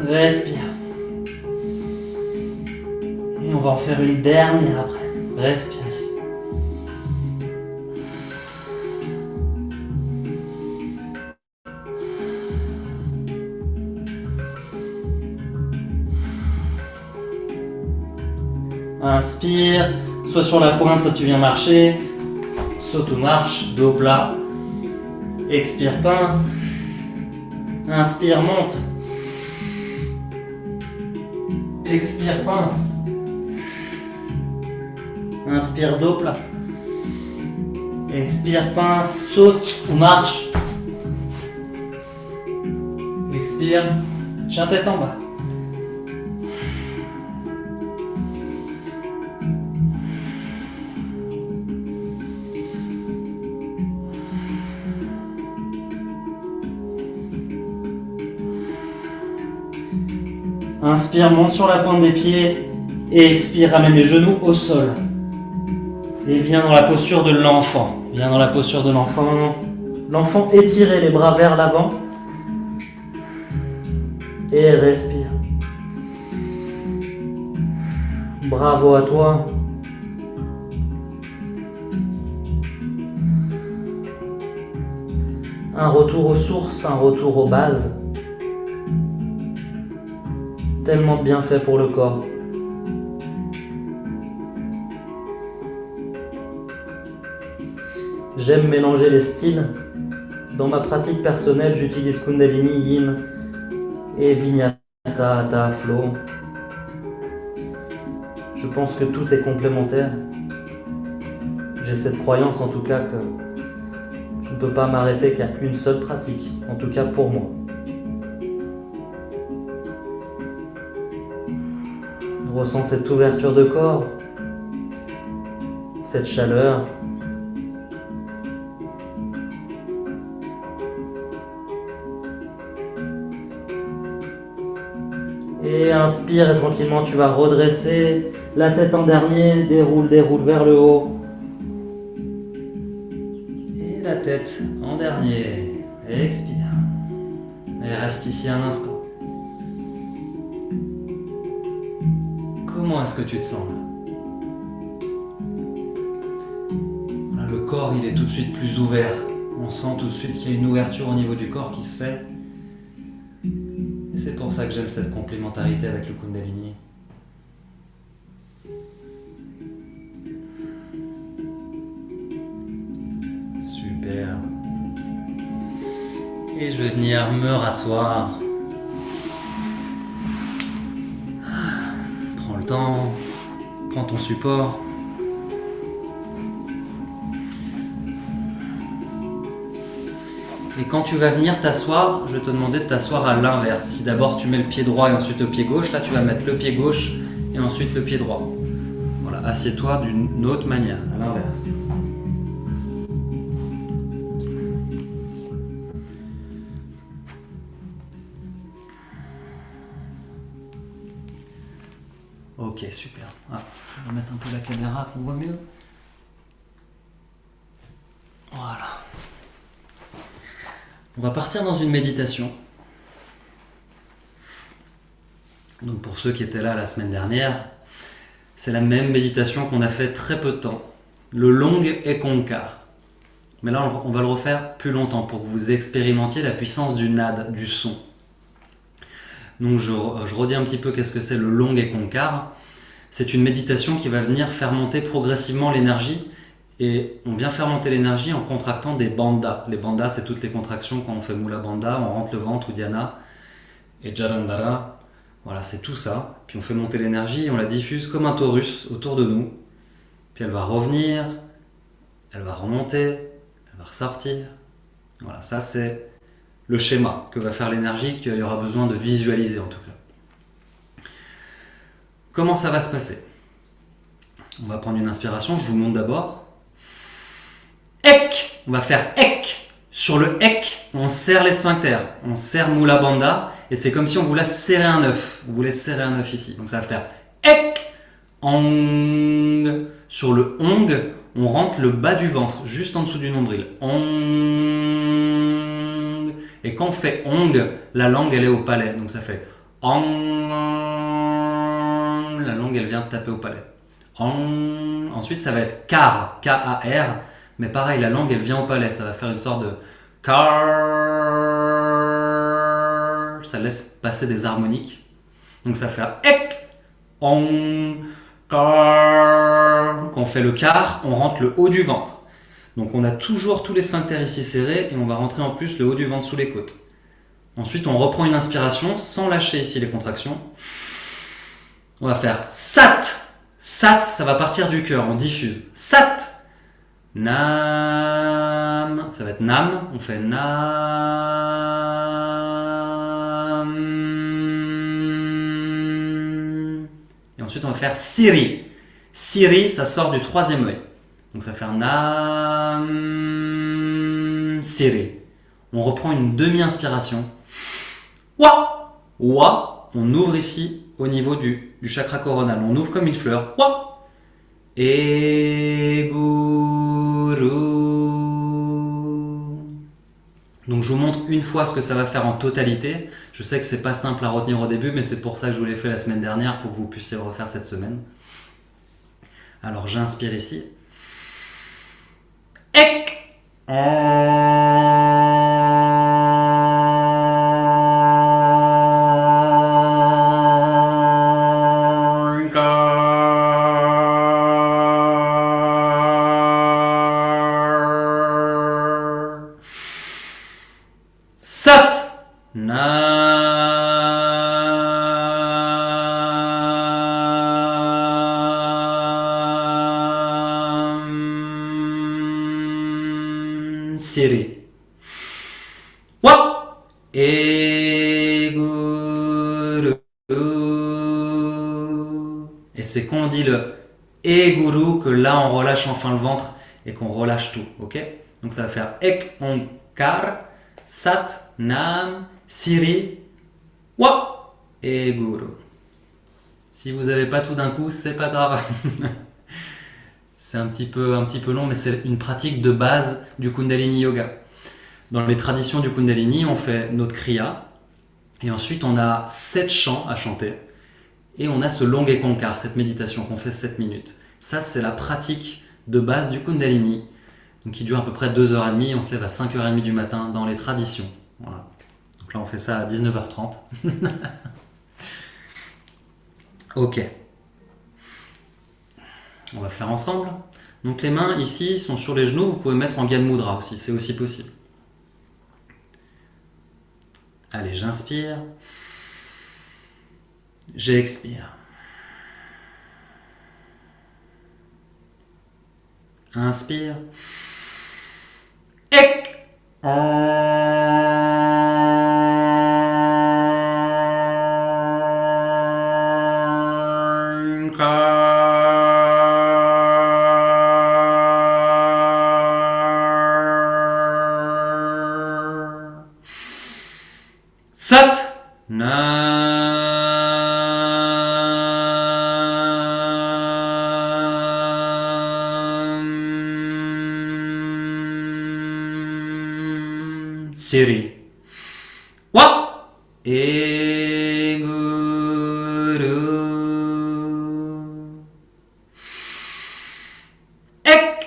Respire. Et on va en faire une dernière après. Respire ici. Inspire, soit sur la pointe, soit tu viens marcher. Saute ou marche, dos plat. Expire, pince. Inspire, monte. Expire, pince. Inspire, dos plat. Expire, pince, saute ou marche. Expire, chien tête en bas. Inspire, monte sur la pointe des pieds et expire, ramène les genoux au sol. Et viens dans la posture de l'enfant. Viens dans la posture de l'enfant. L'enfant étiré, les bras vers l'avant. Et respire. Bravo à toi. Un retour aux sources, un retour aux bases. Tellement bien fait pour le corps. J'aime mélanger les styles. Dans ma pratique personnelle, j'utilise Kundalini, Yin et Vinyasa, Hatha, Flow. Je pense que tout est complémentaire. J'ai cette croyance en tout cas que je ne peux pas m'arrêter qu'à une seule pratique, en tout cas pour moi. Ressens cette ouverture de corps, cette chaleur. Et inspire et tranquillement tu vas redresser la tête en dernier, déroule vers le haut. Et la tête en dernier, expire. Et reste ici un instant. Comment est-ce que tu te sens là? Le corps il est tout de suite plus ouvert. On sent tout de suite qu'il y a une ouverture au niveau du corps qui se fait. Et c'est pour ça que j'aime cette complémentarité avec le Kundalini. Super. Et je vais venir me rasseoir. Prends le temps, prends ton support. Et quand tu vas venir t'asseoir, je vais te demander de t'asseoir à l'inverse. Si d'abord tu mets le pied droit et ensuite le pied gauche, là tu vas mettre le pied gauche et ensuite le pied droit. Voilà, assieds-toi d'une autre manière, à l'inverse. Ok, super. Ah, je vais remettre un peu la caméra qu'on voit mieux. Voilà. On va partir dans une méditation. Donc pour ceux qui étaient là la semaine dernière, c'est la même méditation qu'on a fait très peu de temps. Le Long Ekankar. Mais là, on va le refaire plus longtemps pour que vous expérimentiez la puissance du nad, du son. Donc je redis un petit peu qu'est-ce que c'est le Long Ekankar. C'est une méditation qui va venir faire monter progressivement l'énergie. Et on vient faire monter l'énergie en contractant des bandhas. Les bandhas, c'est toutes les contractions quand on fait Mula Bandha, on rentre le ventre ou Dhyana et Jalandhara. Voilà, c'est tout ça. Puis on fait monter l'énergie et on la diffuse comme un torus autour de nous. Puis elle va revenir, elle va remonter, elle va ressortir. Voilà, ça c'est le schéma que va faire l'énergie qu'il y aura besoin de visualiser en tout cas. Comment ça va se passer? On va prendre une inspiration, je vous montre d'abord. Ek, on va faire ek. Sur le ek, on serre les sphincters, on serre Mula Bandha et c'est comme si on voulait serrer un œuf. On voulait serrer un œuf ici. Donc ça va faire ek, ong. Sur le ong, on rentre le bas du ventre, juste en dessous du nombril. Ong. Et quand on fait ong, la langue elle est au palais. Donc ça fait ong. La langue elle vient taper au palais. Ong. Ensuite ça va être kar, K-A-R. Mais pareil, la langue, elle vient au palais. Ça va faire une sorte de car. Ça laisse passer des harmoniques. Donc ça fait ek, on, car. Quand on fait le car, on rentre le haut du ventre. Donc on a toujours tous les sphincters ici serrés et on va rentrer en plus le haut du ventre sous les côtes. Ensuite, on reprend une inspiration sans lâcher ici les contractions. On va faire sat. Sat, ça va partir du cœur. On diffuse. Sat. Nam, ça va être Nam, on fait Nam. Et ensuite on va faire Siri. Siri, ça sort du troisième œil. Donc ça va faire Nam, Siri. On reprend une demi-inspiration. Wa, Wa, on ouvre ici au niveau du chakra coronal. On ouvre comme une fleur. Wa. Et Guru. Donc je vous montre une fois ce que ça va faire en totalité. Je sais que c'est pas simple à retenir au début, mais c'est pour ça que je vous l'ai fait la semaine dernière pour que vous puissiez le refaire cette semaine. Alors j'inspire ici. Ek. Sat. Nam. Siri. Wa. E guru. Et c'est quand on dit le E guru que là on relâche enfin le ventre et qu'on relâche tout, ok? Donc ça va faire Ek Onkar Sat Nam Siri Wa E guru. Si vous n'avez pas tout d'un coup, c'est pas grave. C'est un petit peu long, mais c'est une pratique de base du Kundalini Yoga. Dans les traditions du Kundalini, on fait notre Kriya, et ensuite on a 7 chants à chanter, et on a ce long Ekankar, cette méditation qu'on fait 7 minutes. Ça, c'est la pratique de base du Kundalini, donc qui dure à peu près 2h30, on se lève à 5h30 du matin dans les traditions. Voilà. Donc là, on fait ça à 19h30. Ok. On va faire ensemble. Donc les mains ici sont sur les genoux, vous pouvez mettre en Gyan Mudra aussi, c'est aussi possible. Allez, j'inspire. J'expire. Inspire. Ek. Sat. Nam. Siri. Wa. E guru. Ek.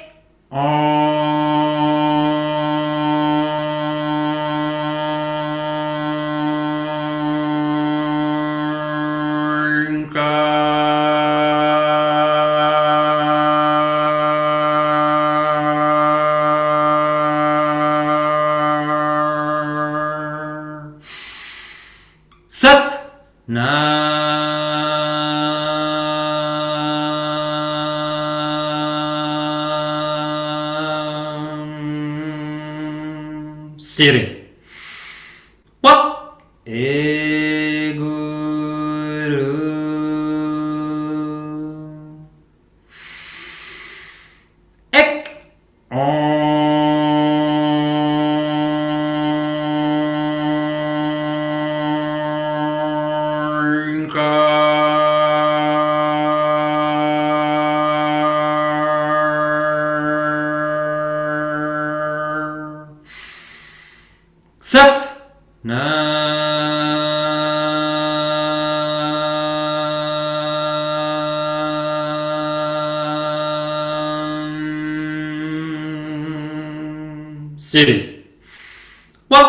Sat. Nam. Siri. Wa. E guru. Ek. Sat. Nam. Siri. Wa.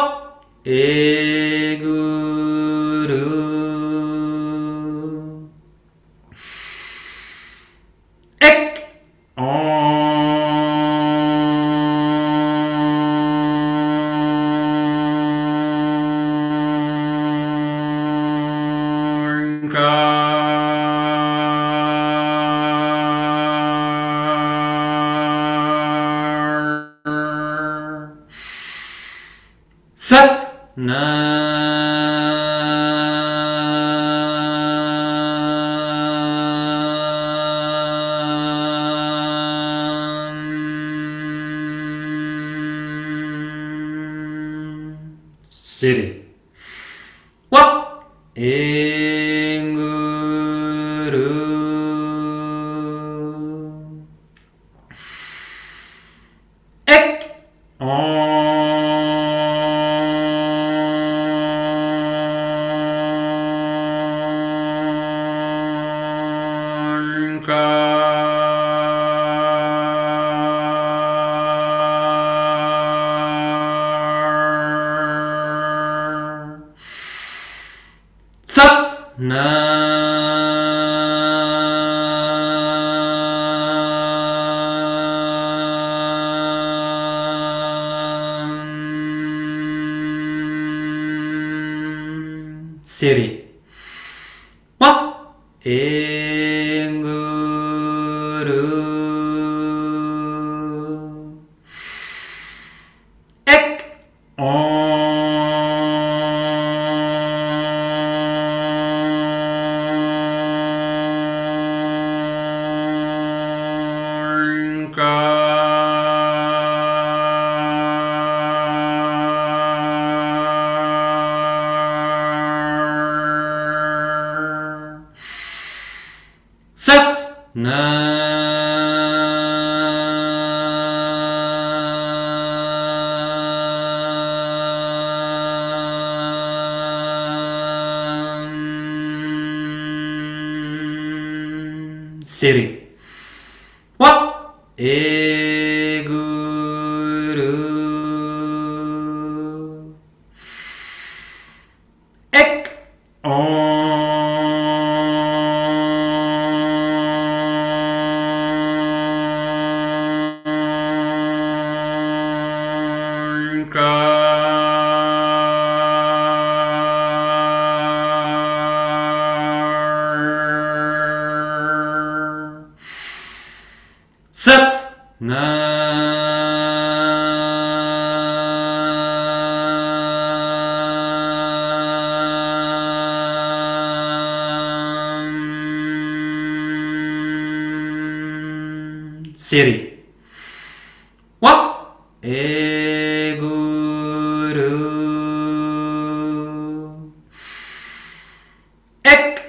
E guru. Ek. Sat. Nam. Siri. Wa. E guru. Ek. Siri. Wa. Enguru. Ek. Sat. Siri. Wa. Eguru. Ek. Sat. Siri. Wa. Eguru. Ek.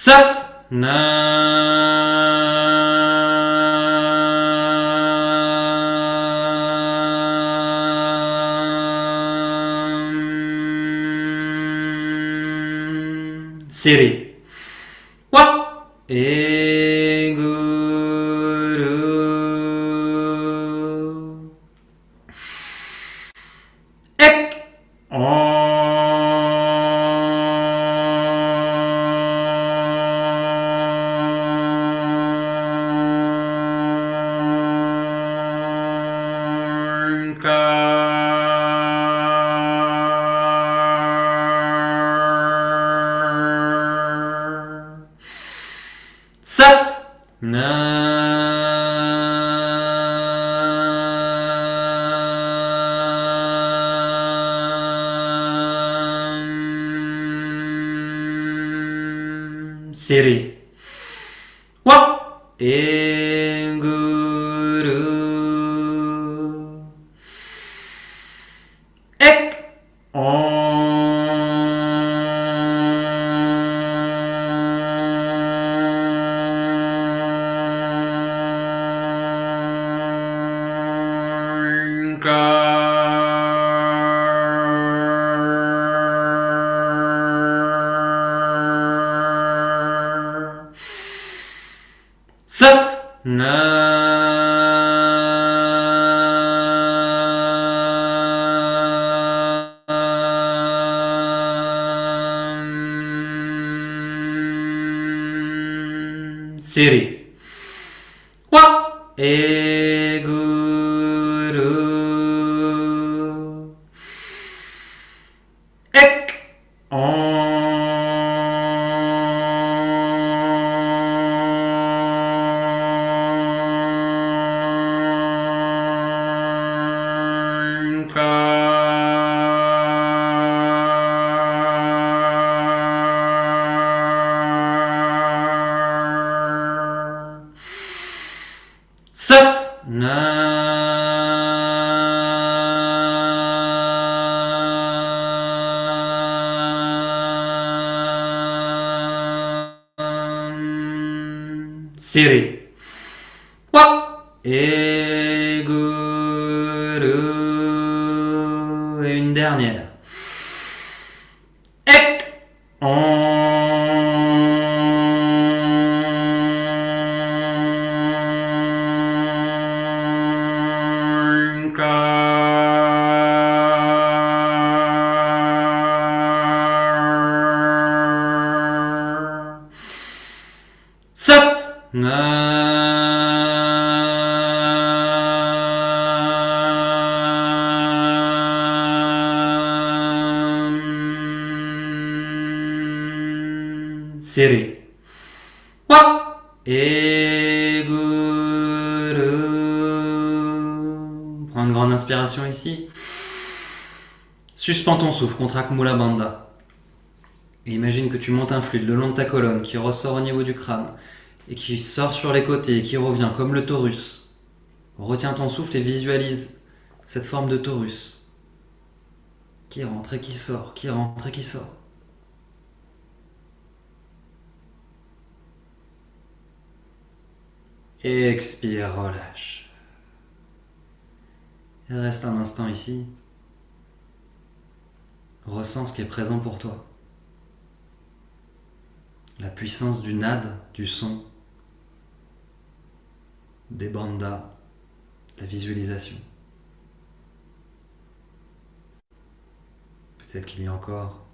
Sat. Siri. Wa. Eguru. Ek. Sat. Siri. Wa. Enguru. Ek. Sat. Siri. Wa. Eguru. Ek. Sat. Siri. Wa. Eguru. Sat. Siri. Wa. Et Guru. Prends une grande inspiration ici. Suspends ton souffle, contracte Mula Bandha. Et imagine que tu montes un fluide le long de ta colonne qui ressort au niveau du crâne et qui sort sur les côtés et qui revient comme le torus. Retiens ton souffle et visualise cette forme de torus qui rentre et qui sort, qui rentre et qui sort. Expire, relâche. Et reste un instant ici. Ressens ce qui est présent pour toi. La puissance du nad, du son, des bandhas, la visualisation. Peut-être qu'il y a encore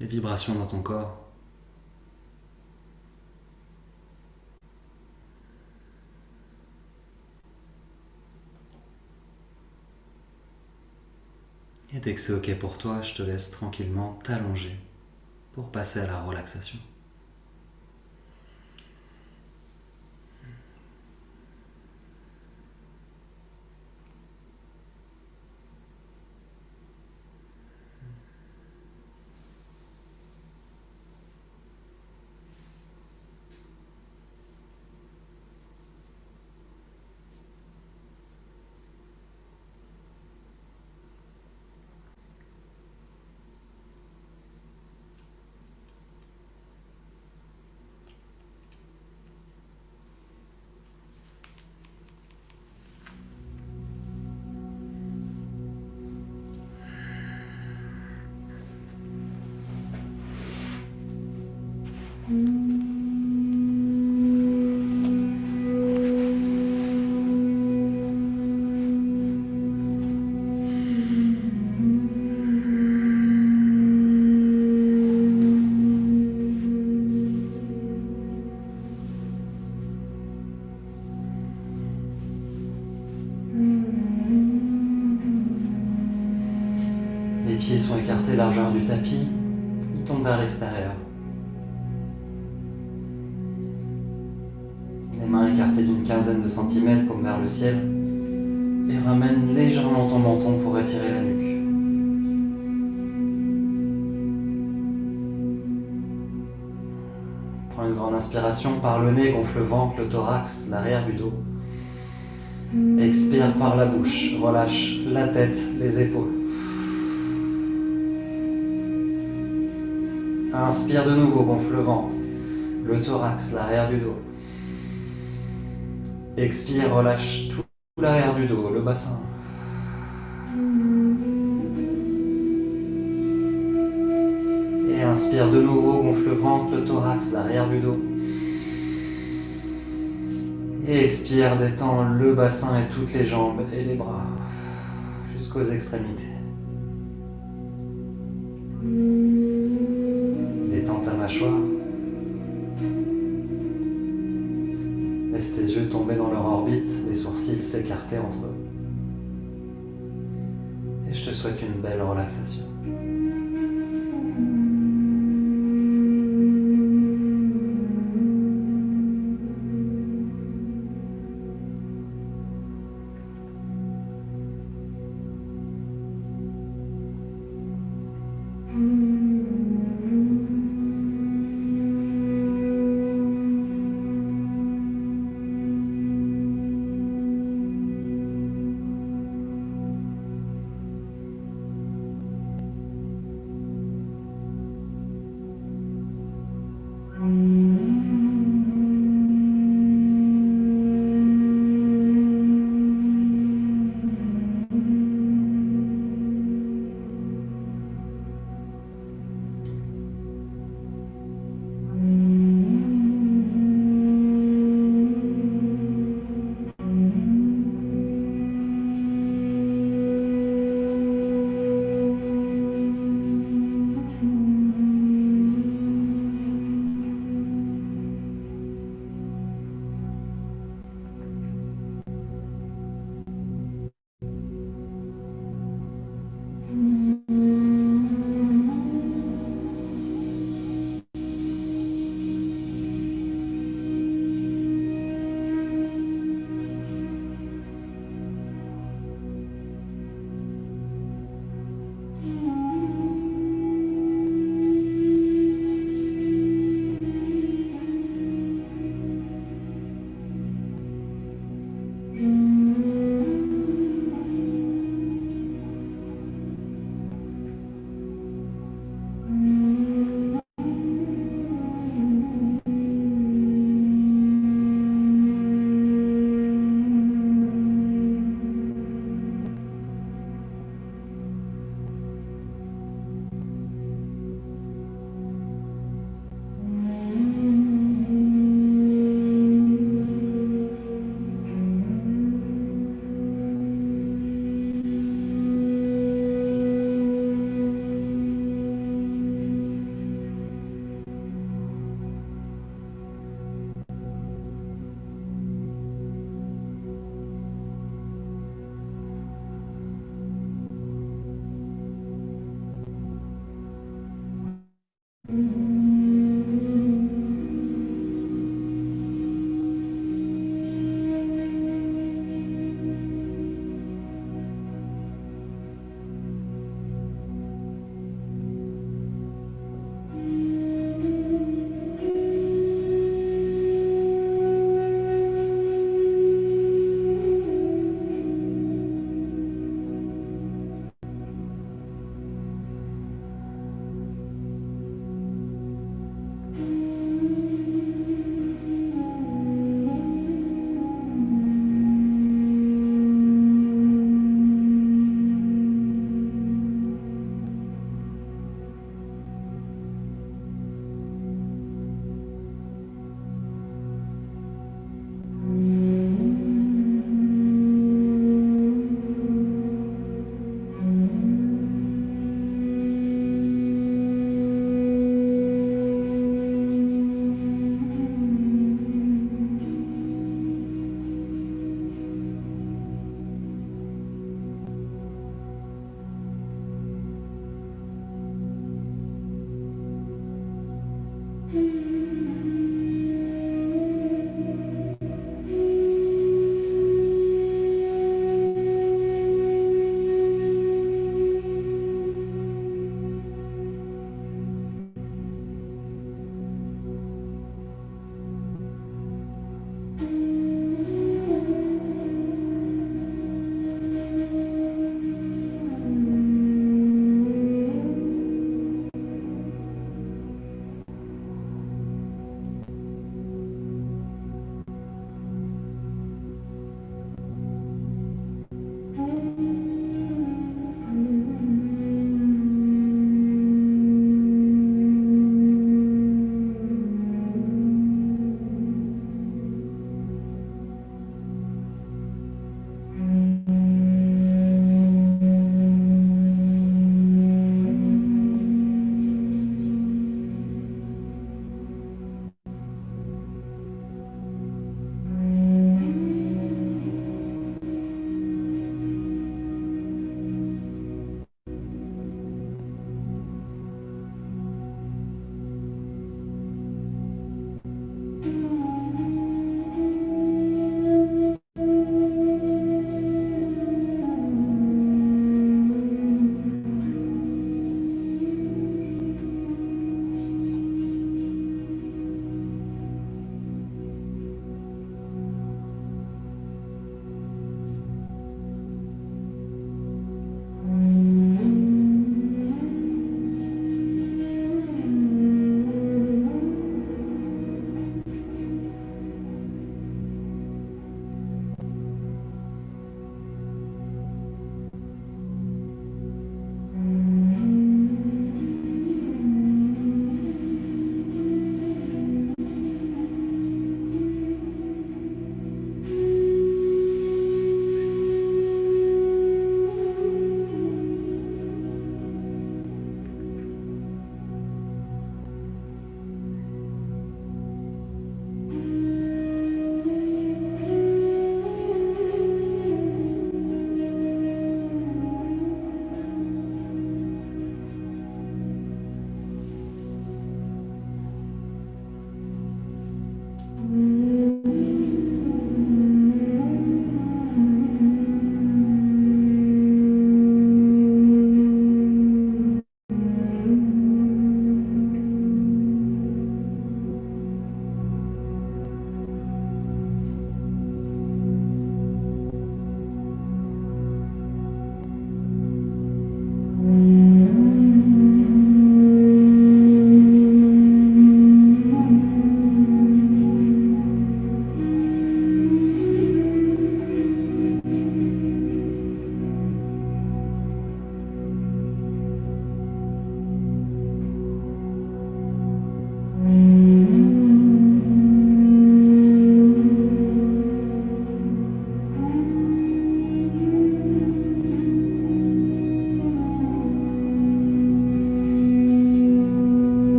les vibrations dans ton corps. Et dès que c'est ok pour toi, je te laisse tranquillement t'allonger pour passer à la relaxation. Les pieds sont écartés largeur du tapis, ils tombent vers l'extérieur. Les mains écartées d'une quinzaine de centimètres, paume vers le ciel, et ramène légèrement ton menton pour étirer la nuque. Prends une grande inspiration par le nez, gonfle le ventre, le thorax, l'arrière du dos. Expire par la bouche, relâche la tête, les épaules. Inspire de nouveau, gonfle le ventre, le thorax, l'arrière du dos. Expire, relâche tout l'arrière du dos, le bassin. Et inspire de nouveau, gonfle le ventre, le thorax, l'arrière du dos. Et expire, détends le bassin et toutes les jambes et les bras jusqu'aux extrémités. Détends ta mâchoire. Laisse tes yeux tomber dans leur orbite, les sourcils s'écarter entre eux. Et je te souhaite une belle relaxation.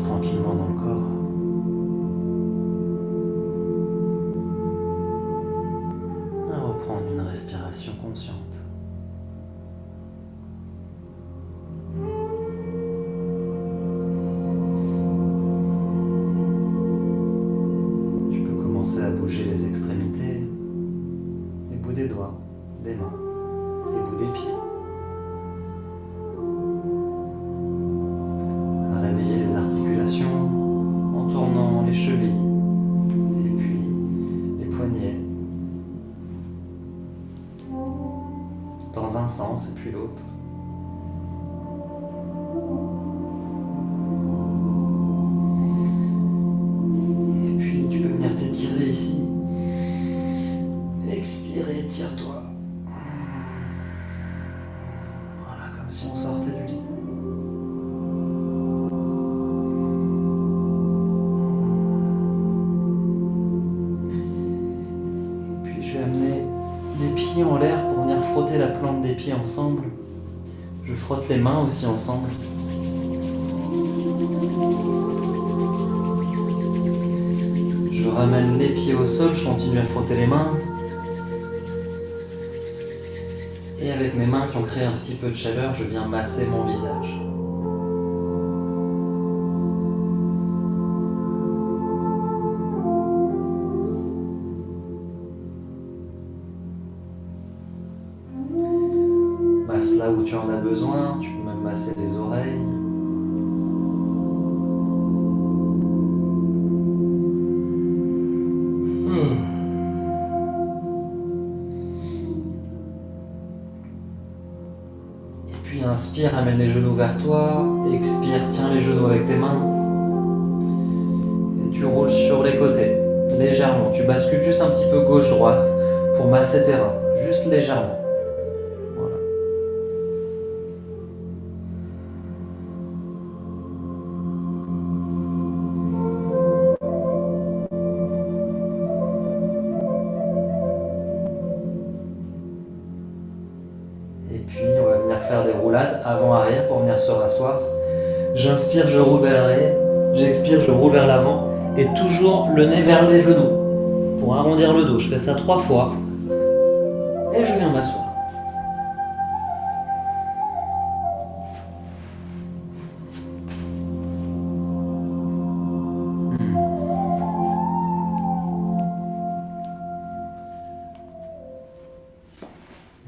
tranquillement dans le corps. À reprendre une respiration consciente. Tu peux commencer à bouger les extrémités, les bouts des doigts, des mains, les bouts des pieds. À réveiller les articulations en tournant les chevilles et puis les poignets dans un sens et puis l'autre. Et puis tu peux venir t'étirer ici, Expire et étire-toi. Voilà, comme si on sortait du lit. Puis je vais amener les pieds en l'air pour venir frotter la plante des pieds ensemble. Je frotte les mains aussi ensemble. Je ramène les pieds au sol, je continue à frotter les mains. Et avec mes mains qui ont créé un petit peu de chaleur, je viens masser mon visage. Masse là où tu en as besoin, tu peux même masser les oreilles. Puis inspire, amène les genoux vers toi. Expire, tiens les genoux avec tes mains. Et tu roules sur les côtés, légèrement. Tu bascules juste un petit peu gauche-droite pour masser tes reins, juste légèrement. Voilà. Et puis on va venir faire des roulades avant-arrière pour venir se rasseoir. J'inspire, je roule vers l'arrière. J'expire, je roule vers l'avant. Et toujours le nez vers les genoux pour arrondir le dos. Je fais ça 3 fois. Et je viens m'asseoir.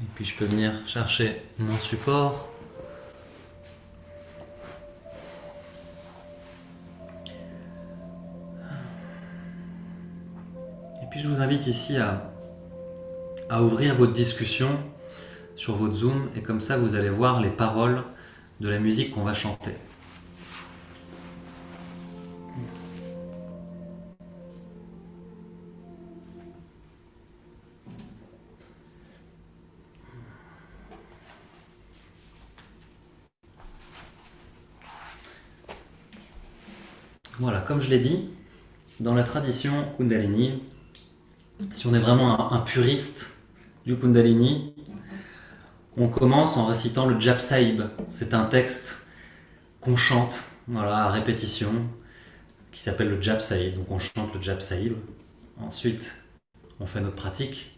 Et puis je peux venir chercher mon support. Et puis je vous invite ici à ouvrir votre discussion sur votre Zoom et comme ça vous allez voir les paroles de la musique qu'on va chanter. Voilà, comme je l'ai dit, dans la tradition Kundalini, si on est vraiment un puriste du Kundalini, on commence en récitant le Jap Sahib. C'est un texte qu'on chante, voilà, à répétition, qui s'appelle le Jap Sahib. Donc on chante le Jap Sahib. Ensuite, on fait notre pratique.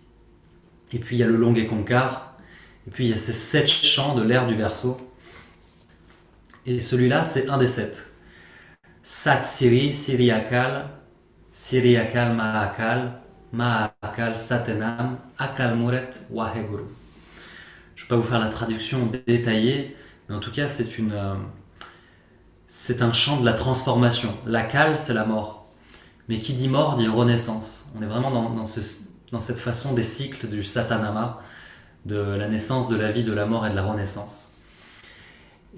Et puis il y a le Long et Konkar. Et puis il y a ces 7 chants de l'air du verso. Et celui-là, c'est un des 7. Sat Siri, Siri Akal Mahakal, Mahakal Satenam, Akal Muret Waheguru. Je ne vais pas vous faire la traduction détaillée, mais en tout cas, c'est un chant de la transformation. L'Akal, c'est la mort. Mais qui dit mort dit renaissance. On est vraiment dans cette façon des cycles du Satanama, de la naissance, de la vie, de la mort et de la renaissance.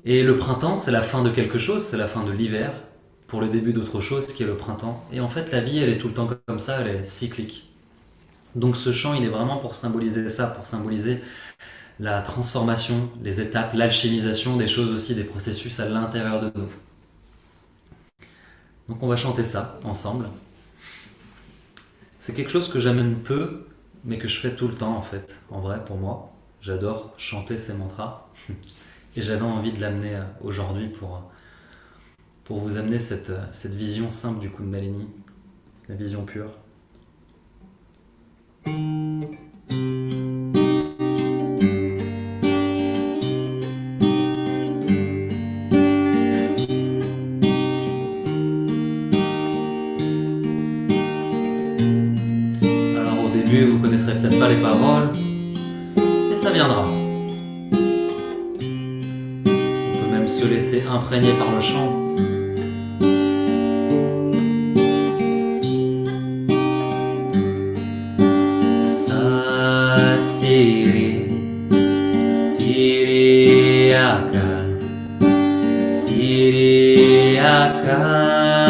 Et le printemps, c'est la fin de quelque chose, c'est la fin de l'hiver, pour le début d'autre chose qui est le printemps. Et en fait, la vie, elle est tout le temps comme ça, elle est cyclique. Donc ce chant, il est vraiment pour symboliser ça, pour symboliser la transformation, les étapes, l'alchimisation des choses aussi, des processus à l'intérieur de nous. Donc on va chanter ça ensemble. C'est quelque chose que j'amène peu, mais que je fais tout le temps en fait, en vrai pour moi. J'adore chanter ces mantras. Et j'avais envie de l'amener aujourd'hui pour vous amener cette vision simple du Kundalini, la vision pure. Alors au début, vous connaîtrez peut-être pas les paroles, et ça viendra. On peut même se laisser imprégner par le chant. Siri, Siri Akal, Siri Akal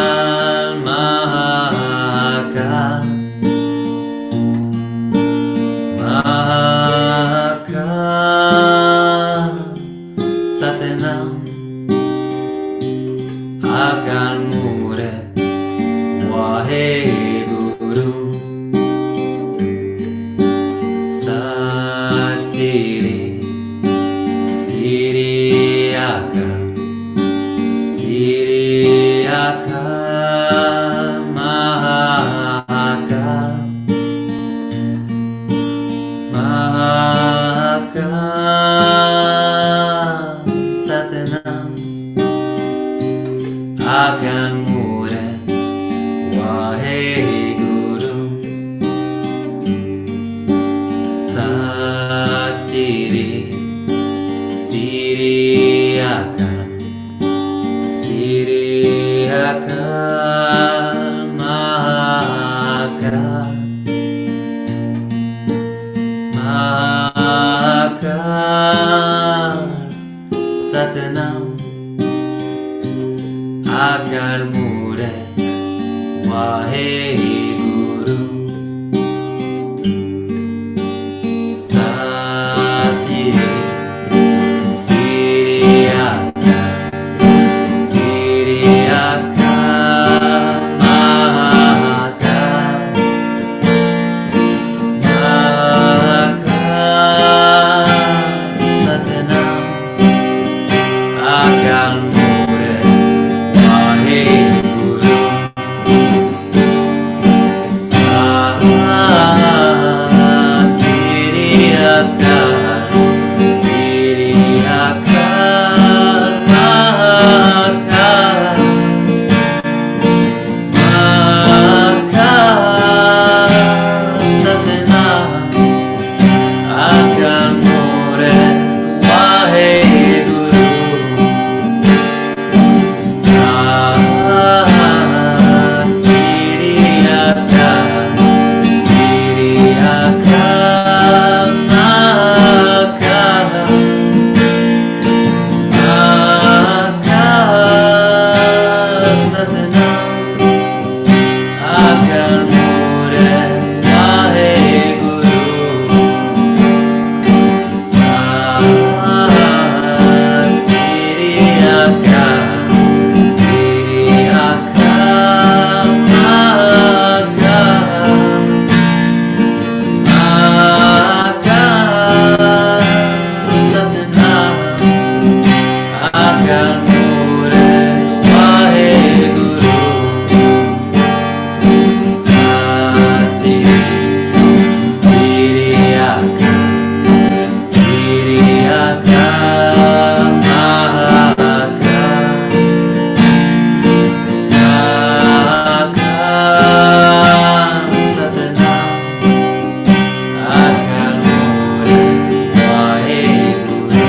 Mahakal, Satnam Akal Murti Waheguru Sat Sri Sri Akal Mahakal Satnam Akal Murti Waheguru Sat Sri Akal Mahakal Satnam Akal Murti Waheguru Sat Sri Akal Mahakal Satnam Akal Murti Waheguru Sat Sri Akal Satnam Akal Murti Waheguru Sat Sri Akal Mahakal Satnam Akal Murti Waheguru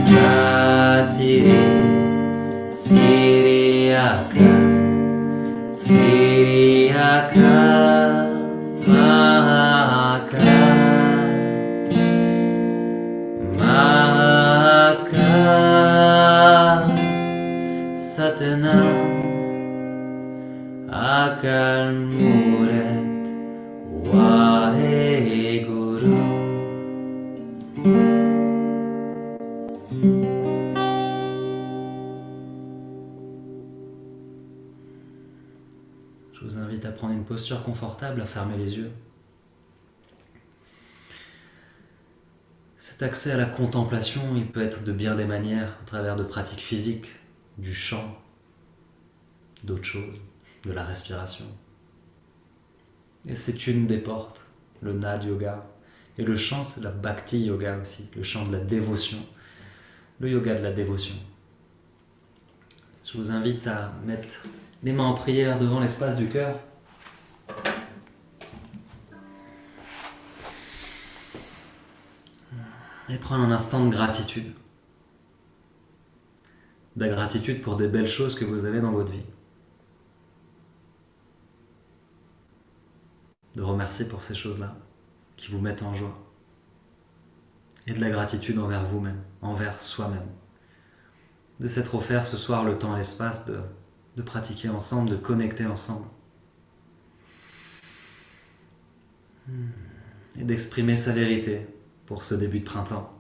Sat Sri Akal Mahakal Satnam Akal Murti Waheguru. Je vous invite à prendre une posture confortable, à fermer les yeux. Cet accès à la contemplation, il peut être de bien des manières, au travers de pratiques physiques, du chant, d'autres choses, de la respiration. Et c'est une des portes, le Nad Yoga. Et le chant, c'est la Bhakti Yoga aussi, le chant de la dévotion, le yoga de la dévotion. Je vous invite à mettre les mains en prière devant l'espace du cœur. Et prendre un instant de gratitude. De la gratitude pour des belles choses que vous avez dans votre vie. De remercier pour ces choses-là qui vous mettent en joie. Et de la gratitude envers vous-même, envers soi-même. De s'être offert ce soir le temps et l'espace de pratiquer ensemble, de connecter ensemble. Et d'exprimer sa vérité pour ce début de printemps,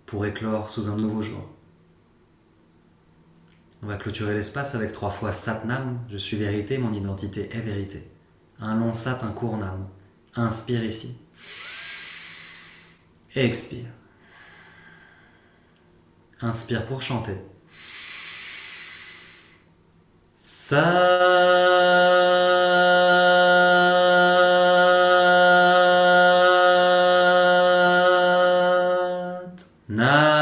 pour éclore sous un nouveau jour. On va clôturer l'espace avec 3 fois Satnam, je suis vérité, mon identité est vérité. Un long Sat, un court Nam. Inspire ici. Et expire. Inspire pour chanter. Nam. Nam.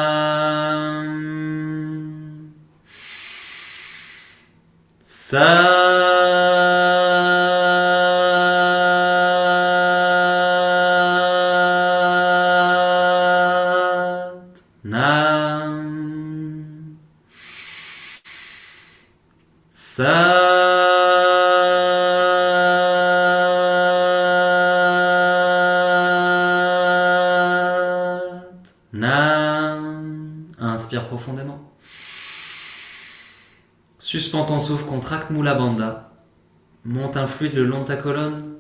inspire profondément. Suspends ton souffle, contracte Mula Bandha. Monte un fluide le long de ta colonne.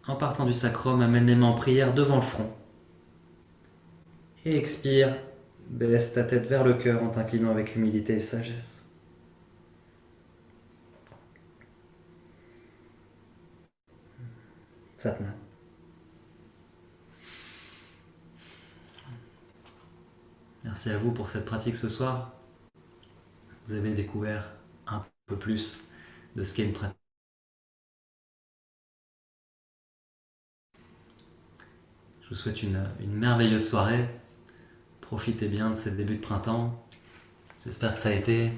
En partant du sacrum, amène les mains en prière devant le front. Et expire, baisse ta tête vers le cœur en t'inclinant avec humilité et sagesse. Satnam. Merci à vous pour cette pratique ce soir. Vous avez découvert un peu plus de ce qu'est une pratique. Je vous souhaite une merveilleuse soirée. Profitez bien de ce début de printemps. J'espère que ça a été